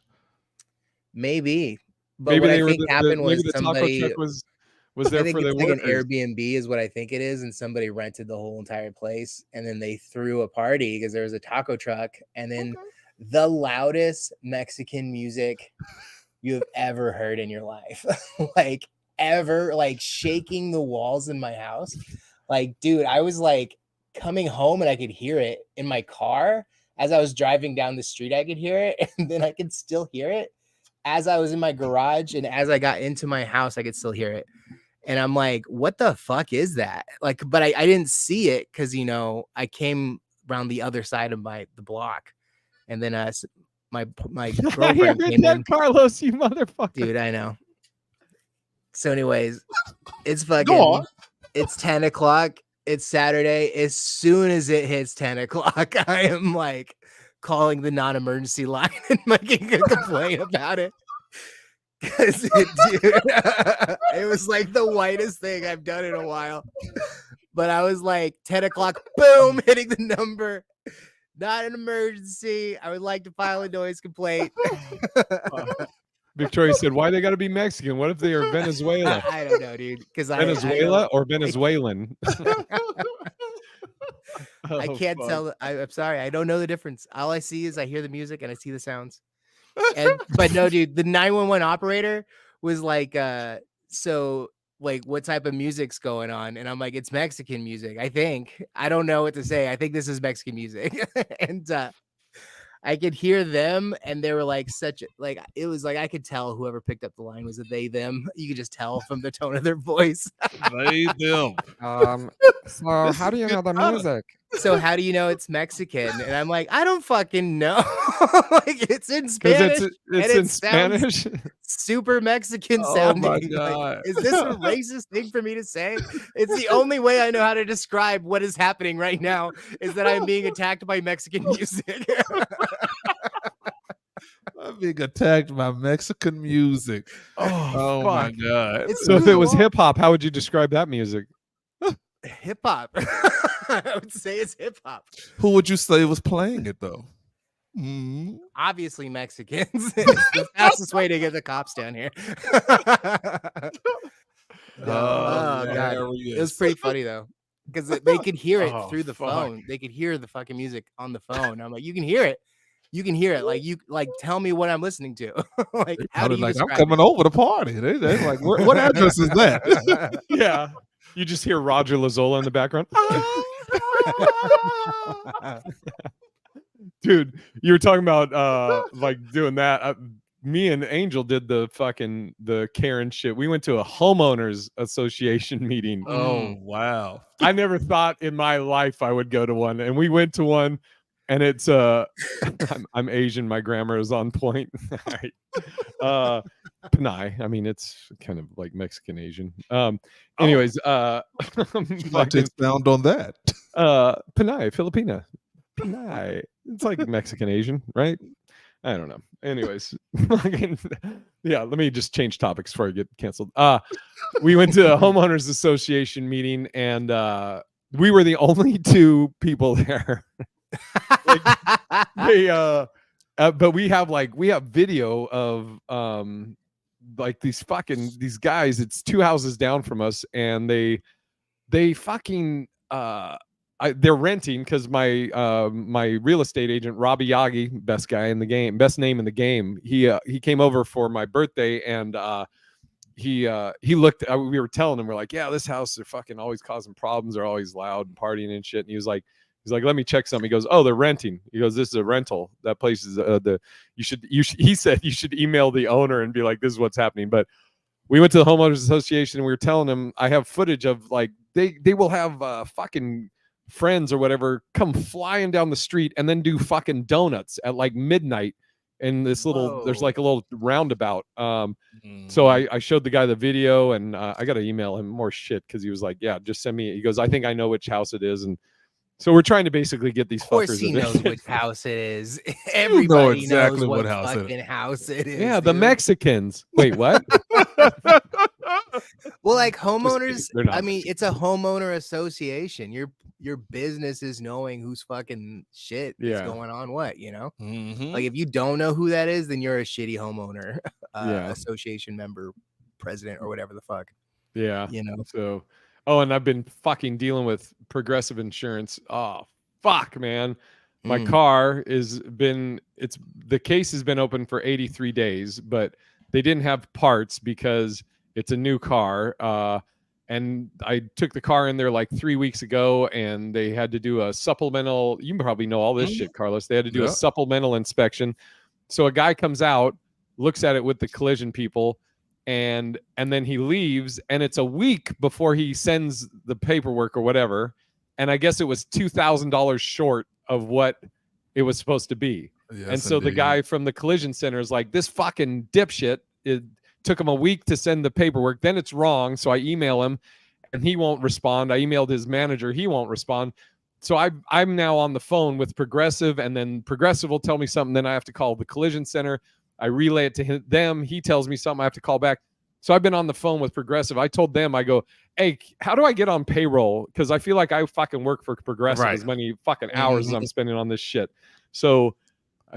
Maybe. But Maybe what I think happened was the somebody taco truck was there I think for it's the like an workers. Airbnb is what I think it is, and somebody rented the whole entire place, and then they threw a party because there was a taco truck, and then the loudest Mexican music you have ever heard in your life, like ever, like shaking the walls in my house. Like, dude, I was like coming home and I could hear it in my car as I was driving down the street. I could hear it, and then I could still hear it as I was in my garage, and as I got into my house, I could still hear it. And I'm like, what the fuck is that? Like, but I didn't see it because, I came around the other side of the block, and then my girlfriend came in. Carlos, you motherfucker. Dude, I know. So anyways, it's Go fucking, on. it's 10 o'clock. It's Saturday. As soon as it hits 10 o'clock, I am like calling the non-emergency line and making a complaint about it. 'Cause it was like the whitest thing I've done in a while. But I was like 10 o'clock, boom, hitting the number. Not an emergency. I would like to file a noise complaint. Victoria said, "Why they got to be Mexican? What if they are Venezuela? I don't know, dude. Because Venezuela or Venezuelan?" I can't tell. I'm sorry. I don't know the difference. All I see is I hear the music and I see the sounds. But no, dude, the 911 operator was like, so like, what type of music's going on? And I'm like, it's Mexican music. I think. I don't know what to say. I think this is Mexican music. And I could hear them, and they were like it was like I could tell whoever picked up the line was a they them. You could just tell from the tone of their voice. They them. So how do you know the music? So how do you know it's Mexican? And I'm like, I don't fucking know. Like, it's in Spanish. It's in Spanish. Super Mexican Oh sounding. my Like, God. is this a racist thing for me to say? It's the only way I know how to describe what is happening right now is that I'm being attacked by Mexican music. I'm being attacked by Mexican music. Oh my God. So if it was hip hop, how would you describe that music? Hip hop. I would say it's hip hop. Who would you say was playing it though? Mm. Obviously Mexicans. It's the fastest way to get the cops down here. Oh God. It was pretty funny though. Because they could hear it through the phone. They could hear the fucking music on the phone. I'm like, you can hear it. You can hear it. Like tell me what I'm listening to. Like, how do you like I'm describe coming it? over to party. They're like, what address is that? Yeah. You just hear Roger Lazola in the background. Dude, you were talking about like doing that. Me and Angel did the Karen shit. We went to a homeowners association meeting. Oh wow. I never thought in my life I would go to one, and we went to one, and it's I'm Asian, my grammar is on point. All right. Panay. I mean, it's kind of like Mexican Asian. Anyways, I'd like to expound on that. Panay, Filipina. Panay. It's like Mexican Asian, right? I don't know. Anyways, yeah, let me just change topics before I get canceled. We went to a homeowners association meeting, and we were the only two people there. But we have video of like these guys. It's 2 houses down from us, and they fucking they're renting because my real estate agent, Robbie Yagi, best guy in the game, best name in the game. He came over for my birthday, and he looked. We were telling him, we're like, yeah, this house, they're fucking always causing problems. They're always loud and partying and shit. And he's like, let me check something. He goes, oh, they're renting. He goes, this is a rental. That place is he said you should email the owner and be like, this is what's happening. But we went to the homeowners association, and we were telling him, I have footage of like they will have fucking friends or whatever come flying down the street and then do fucking donuts at like midnight in this there's like a little roundabout. So I showed the guy the video, and I got to email him more shit because he was like, yeah, just send me. He goes, I think I know which house it is. And so we're trying to basically get these fuckers. Of course he knows which house it is. Everybody exactly knows what house fucking house it is. Yeah, the Mexicans. Wait, what? Well, like homeowners, I mean, Mexican. it's a homeowner association. Your business is knowing whose fucking shit is going on what, you know? Mm-hmm. Like, if you don't know who that is, then you're a shitty homeowner association member, president, or whatever the fuck. Yeah. You know? So, and I've been fucking dealing with Progressive Insurance. Oh, fuck, man. My car the case has been open for 83 days, but they didn't have parts because it's a new car. And I took the car in there like 3 weeks ago, and they had to do a supplemental. You probably know all this shit, Carlos. They had to do a supplemental inspection. So a guy comes out, looks at it with the collision people, and then he leaves, and it's a week before he sends the paperwork or whatever. And I guess it was $2,000 short of what it was supposed to be. Yes, and so the guy from the collision center is like, this fucking dipshit, it took him a week to send the paperwork. Then it's wrong. So I email him, and he won't respond. I emailed his manager. He won't respond. So I'm now on the phone with Progressive, and then Progressive will tell me something. Then I have to call the collision center. I relay it to them. He tells me something, I have to call back. So I've been on the phone with Progressive. I told them, I go, hey, how do I get on payroll? Because I feel like I fucking work for Progressive as many fucking hours as I'm spending on this shit. So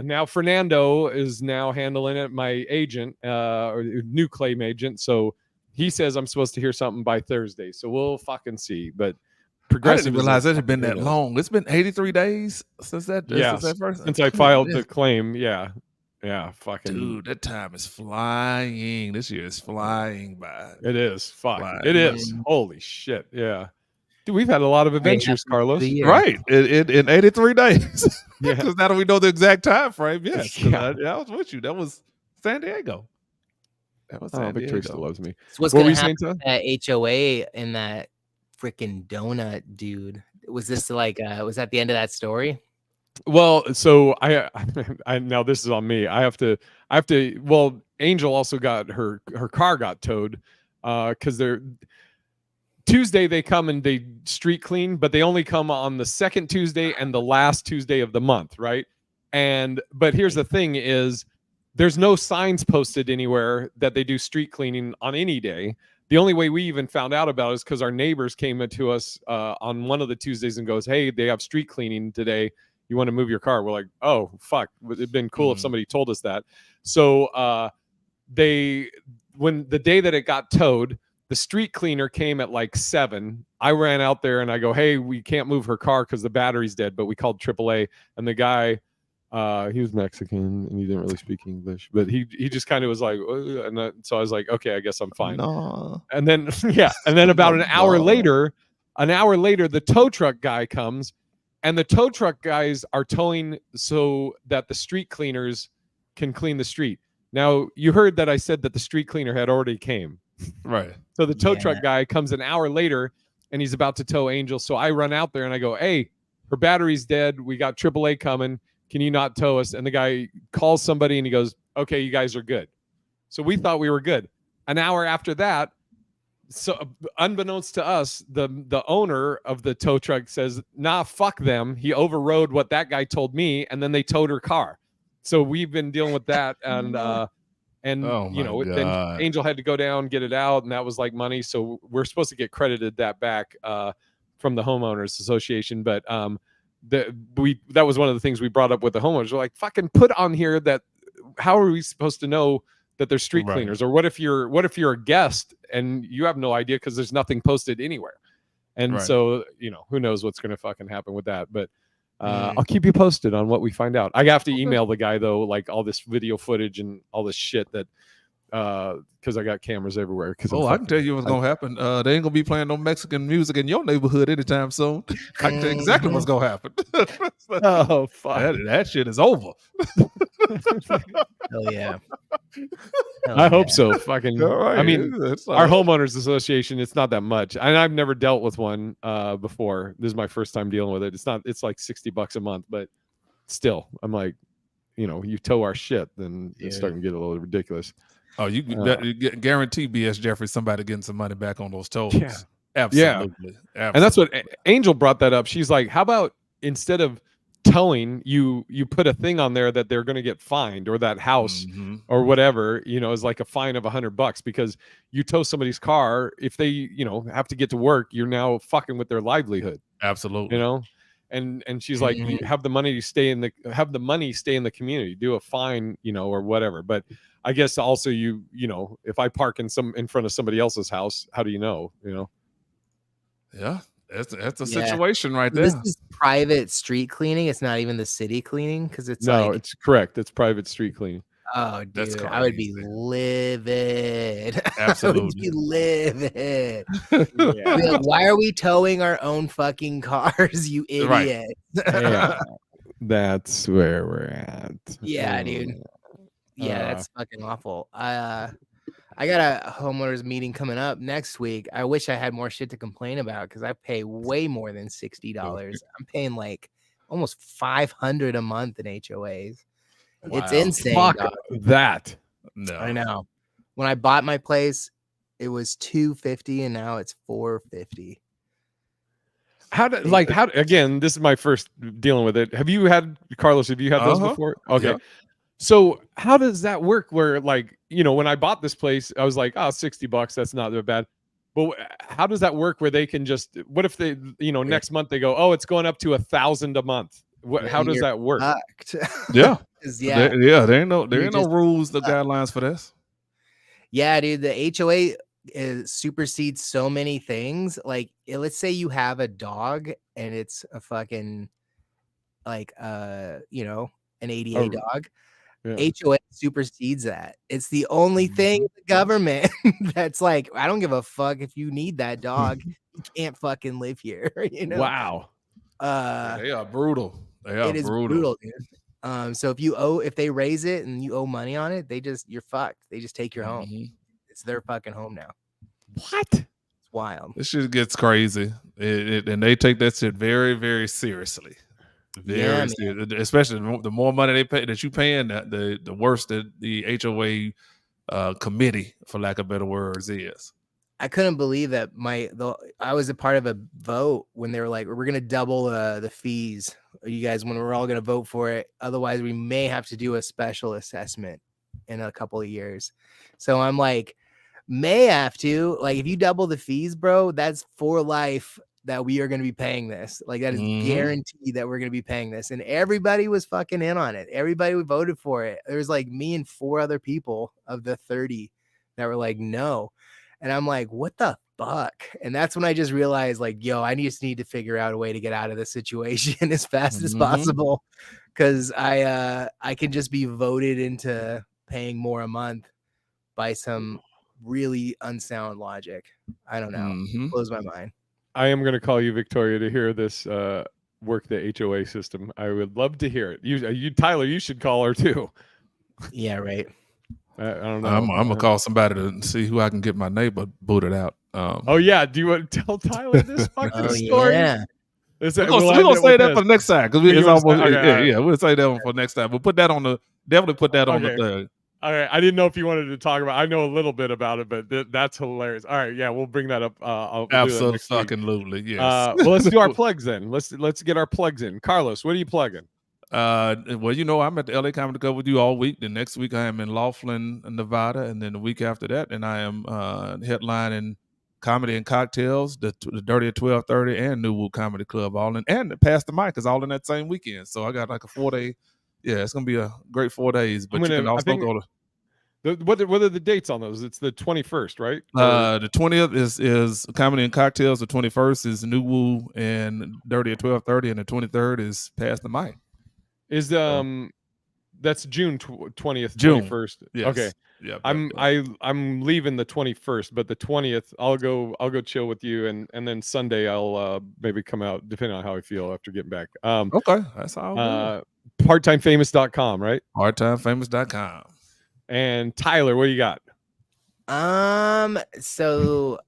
now Fernando is now handling it, my agent, or new claim agent. So he says I'm supposed to hear something by Thursday. So we'll fucking see. But Progressive, I didn't realize it had been that long. It's been 83 days since that. Yeah, since I filed the claim. Yeah. Fucking dude, that time is flying. This year is flying by. It is. Fuck. It is. Holy shit. Yeah. Dude, we've had a lot of adventures, Carlos. Right. In 83 days. Yeah. Because now that we know the exact time frame. Yes. Yeah. I was with you. That was San Diego. That was San Diego. Victoria still loves me. So what's going to happen to that HOA and that freaking donut dude? Was this like, was that the end of that story? Well, so I now this is on me. I have to. Well, Angel also got her car got towed because they're Tuesday they come and they street clean, but they only come on the second Tuesday and the last Tuesday of the month, right? But here's the thing: is there's no signs posted anywhere that they do street cleaning on any day. The only way we even found out about it is because our neighbors came to us on one of the Tuesdays and goes, "Hey, they have street cleaning today. You want to move your car?" We're like, oh, fuck. It'd been cool if somebody told us that. So when the day that it got towed, the street cleaner came at like 7. I ran out there and I go, hey, we can't move her car because the battery's dead, but we called AAA. And the guy, he was Mexican and he didn't really speak English, but he just kind of was like, so I was like, okay, I guess I'm fine. No. And then, and then about an hour later, the tow truck guy comes. And the tow truck guys are towing so that the street cleaners can clean the street. Now, you heard that I said that the street cleaner had already came. Right. So the tow truck guy comes an hour later, and he's about to tow Angel. So I run out there, and I go, hey, her battery's dead. We got AAA coming. Can you not tow us? And the guy calls somebody, and he goes, okay, you guys are good. So we thought we were good. An hour after that, so unbeknownst to us, the owner of the tow truck says, nah, fuck them. He overrode what that guy told me, and then they towed her car. So we've been dealing with that, and then Angel had to go down, get it out, and that was like money. So we're supposed to get credited that back from the homeowners association. But that was one of the things we brought up with the homeowners. We're like, fucking put on here that how are we supposed to know that they're street cleaners? Or what if you're a guest and you have no idea because there's nothing posted anywhere? And so, who knows what's going to fucking happen with that. But I'll keep you posted on what we find out. I have to email the guy though, like all this video footage and all this shit that because I got cameras everywhere. I can tell you what's gonna happen. They ain't gonna be playing no Mexican music in your neighborhood anytime soon. I can tell you exactly what's gonna happen. Oh fuck, that shit is over. Hell yeah. I hope so. Fucking. Right. I mean, our homeowners association. It's not that much, and I've never dealt with one before. This is my first time dealing with it. It's like $60 a month, but still, I'm like, you tow our shit, then it's starting to get a little ridiculous. Oh, you guarantee BS Jeffrey somebody getting some money back on those tolls. Yeah. Absolutely. And that's what Angel brought that up. She's like, how about instead of towing, you put a thing on there that they're going to get fined, or that house or whatever, is like a fine of $100 because you tow somebody's car. If they, have to get to work, you're now fucking with their livelihood. Absolutely. And she's like, you have the money stay in the community, do a fine, or whatever. But I guess also if I park in front of somebody else's house, how do you know? Yeah, that's a situation right there. This is private street cleaning. It's not even the city cleaning because it's it's correct. It's private street cleaning. Oh, dude, I would be livid. Absolutely, I would be livid. Like, why are we towing our own fucking cars, you idiot? Right. Yeah, that's where we're at. Yeah, dude. Yeah, that's fucking awful. I got a homeowners meeting coming up next week. I wish I had more shit to complain about because I pay way more than $60. I'm paying like almost $500 a month in HOAs. Wow. It's insane. Fuck that. No, I know. When I bought my place, it was $250 and now it's $450. Again, this is my first dealing with it. Have you had, Carlos, those before? Okay. Yeah. So how does that work? Where like, when I bought this place, I was like, oh, $60, that's not that bad. But how does that work where they can just, what if they, next month they go, oh, it's going up to $1,000 a month. How does that work? Yeah. Yeah. There ain't no rules, the guidelines for this. Yeah, dude, the HOA supersedes so many things. Like, let's say you have a dog and it's a fucking like an ADA dog. Yeah. HOA supersedes that. It's the only thing in the government that's like, I don't give a fuck if you need that dog. You can't fucking live here. Wow. They are brutal. It is brutal, dude. So if they raise it and you owe money on it, you're fucked. They just take your home. It's their fucking home now. What? It's wild. This shit gets crazy. And they take that shit very, very seriously. Very serious. Especially the more money they pay that you paying, the worse the HOA committee, for lack of better words, is. I couldn't believe that I was a part of a vote when they were like, we're gonna double the fees. You guys, when we're all gonna vote for it, otherwise we may have to do a special assessment in a couple of years. So I'm like, may have to, like, if you double the fees, bro, that's for life that we are going to be paying this. Like, that is guaranteed that we're going to be paying this. And everybody was fucking in on it. Everybody voted for it. There was like me and 4 other people of the 30 that were like, no. And I'm like, what the fuck? And that's when I just realized, like, yo, I just need to figure out a way to get out of this situation as fast as possible. Cause I can just be voted into paying more a month by some really unsound logic. I don't know. Blows my mind. I am going to call you, Victoria, to hear this work the HOA system. I would love to hear it. You Tyler, you should call her too. Yeah, right. I don't know. I'm gonna call somebody to see who I can get my neighbor booted out. Oh yeah, do you want to tell Tyler this fucking story? Yeah. We're gonna say that for the next time because it's almost we'll say that one for next time. We'll put that on definitely put that on the. All right, I didn't know if you wanted to talk about. I know a little bit about it, but that's hilarious. All right, yeah, we'll bring that up. Absolutely, yes. Well, let's do our plugs then. Let's get our plugs in. Carlos, what are you plugging? Well, I'm at the LA Comedy Club with you all week. The next week I am in Laughlin, Nevada, and then the week after that, and I am headlining Comedy and Cocktails, the Dirty at 12:30, and New Woo Comedy Club, all in, and Past the Mic is all in that same weekend. So I got like a 4-day. Yeah, it's gonna be a great 4 days. But you can also go to. What are the dates on those? It's the 21st, right? The 20th is Comedy and Cocktails. The 21st is New Woo and Dirty at 12:30, and the 23rd is Past the Mic. Is that's June 20th, June 21st. Yes. Okay. Yeah. I'm leaving the 21st, but the 20th I'll go chill with you, and then Sunday I'll maybe come out depending on how I feel after getting back. Okay, that's all. Parttimefamous.com, right? Parttimefamous.com. And Tyler, what do you got? So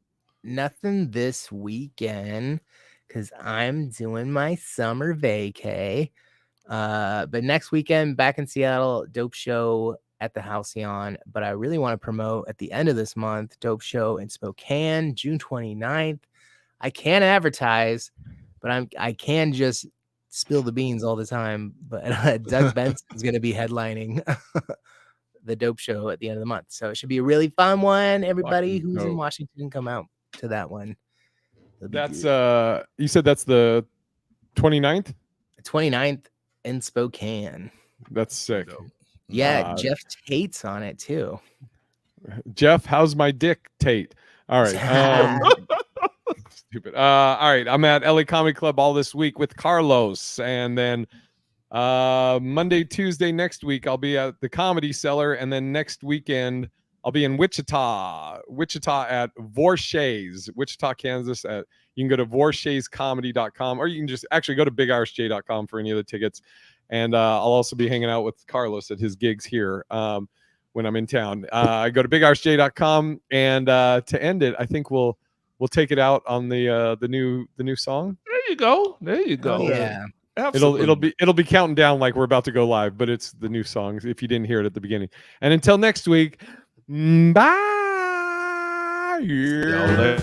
nothing this weekend because I'm doing my summer vacay. But next weekend back in Seattle, dope show at the Halcyon. But I really want to promote at the end of this month, dope show in Spokane, June 29th. I can't advertise, but I can just spill the beans all the time. But Doug Benson is going to be headlining the dope show at the end of the month. So it should be a really fun one. Everybody who's in Washington, come out to that one. That's you said that's the 29th? 29th in Spokane. That's sick. Yeah, Jeff Tate's on it too. Jeff, how's my dick, Tate? All right. Stupid. All right. I'm at LA Comedy Club all this week with Carlos. And then Monday, Tuesday next week, I'll be at the Comedy Cellar. And then next weekend, I'll be in Wichita at Vorshay's, Wichita, Kansas. You can go to Vorshay'sComedy.com, or you can just actually go to BigIrishJ.com for any of the tickets. And I'll also be hanging out with Carlos at his gigs here when I'm in town. I go to BigIrishJ.com, and to end it, I think we'll take it out on the new song. There you go. Oh, yeah. Absolutely. It'll be counting down like we're about to go live, but it's the new songs if you didn't hear it at the beginning. And until next week, bye. Yeah.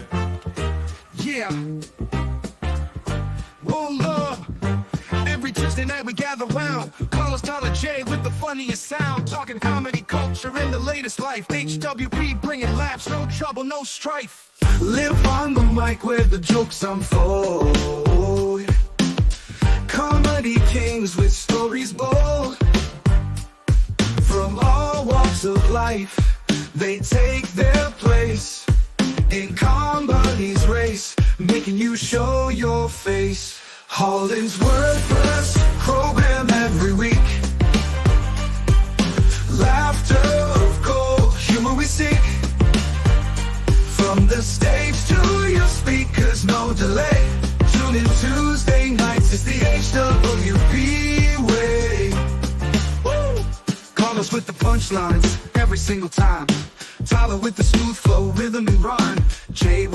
Every Tuesday night we gather round. Carlos, Tyler, Jay with the funniest sound, talking comedy, culture, and the latest life. HWP bringing laughs, no trouble, no strife. Live on the mic where the jokes unfold. Comedy kings with stories bold. From all walks of life, they take their place in comedy's race, making you show your face. HollingsWorthless Program every week. Laughter of gold, humor we seek. From the stage to your speakers, no delay. Tune in Tuesday nights, it's the HWP way. Woo! Call us with the punchlines every single time. Tyler with the smooth flow, rhythm and rhyme. Jay with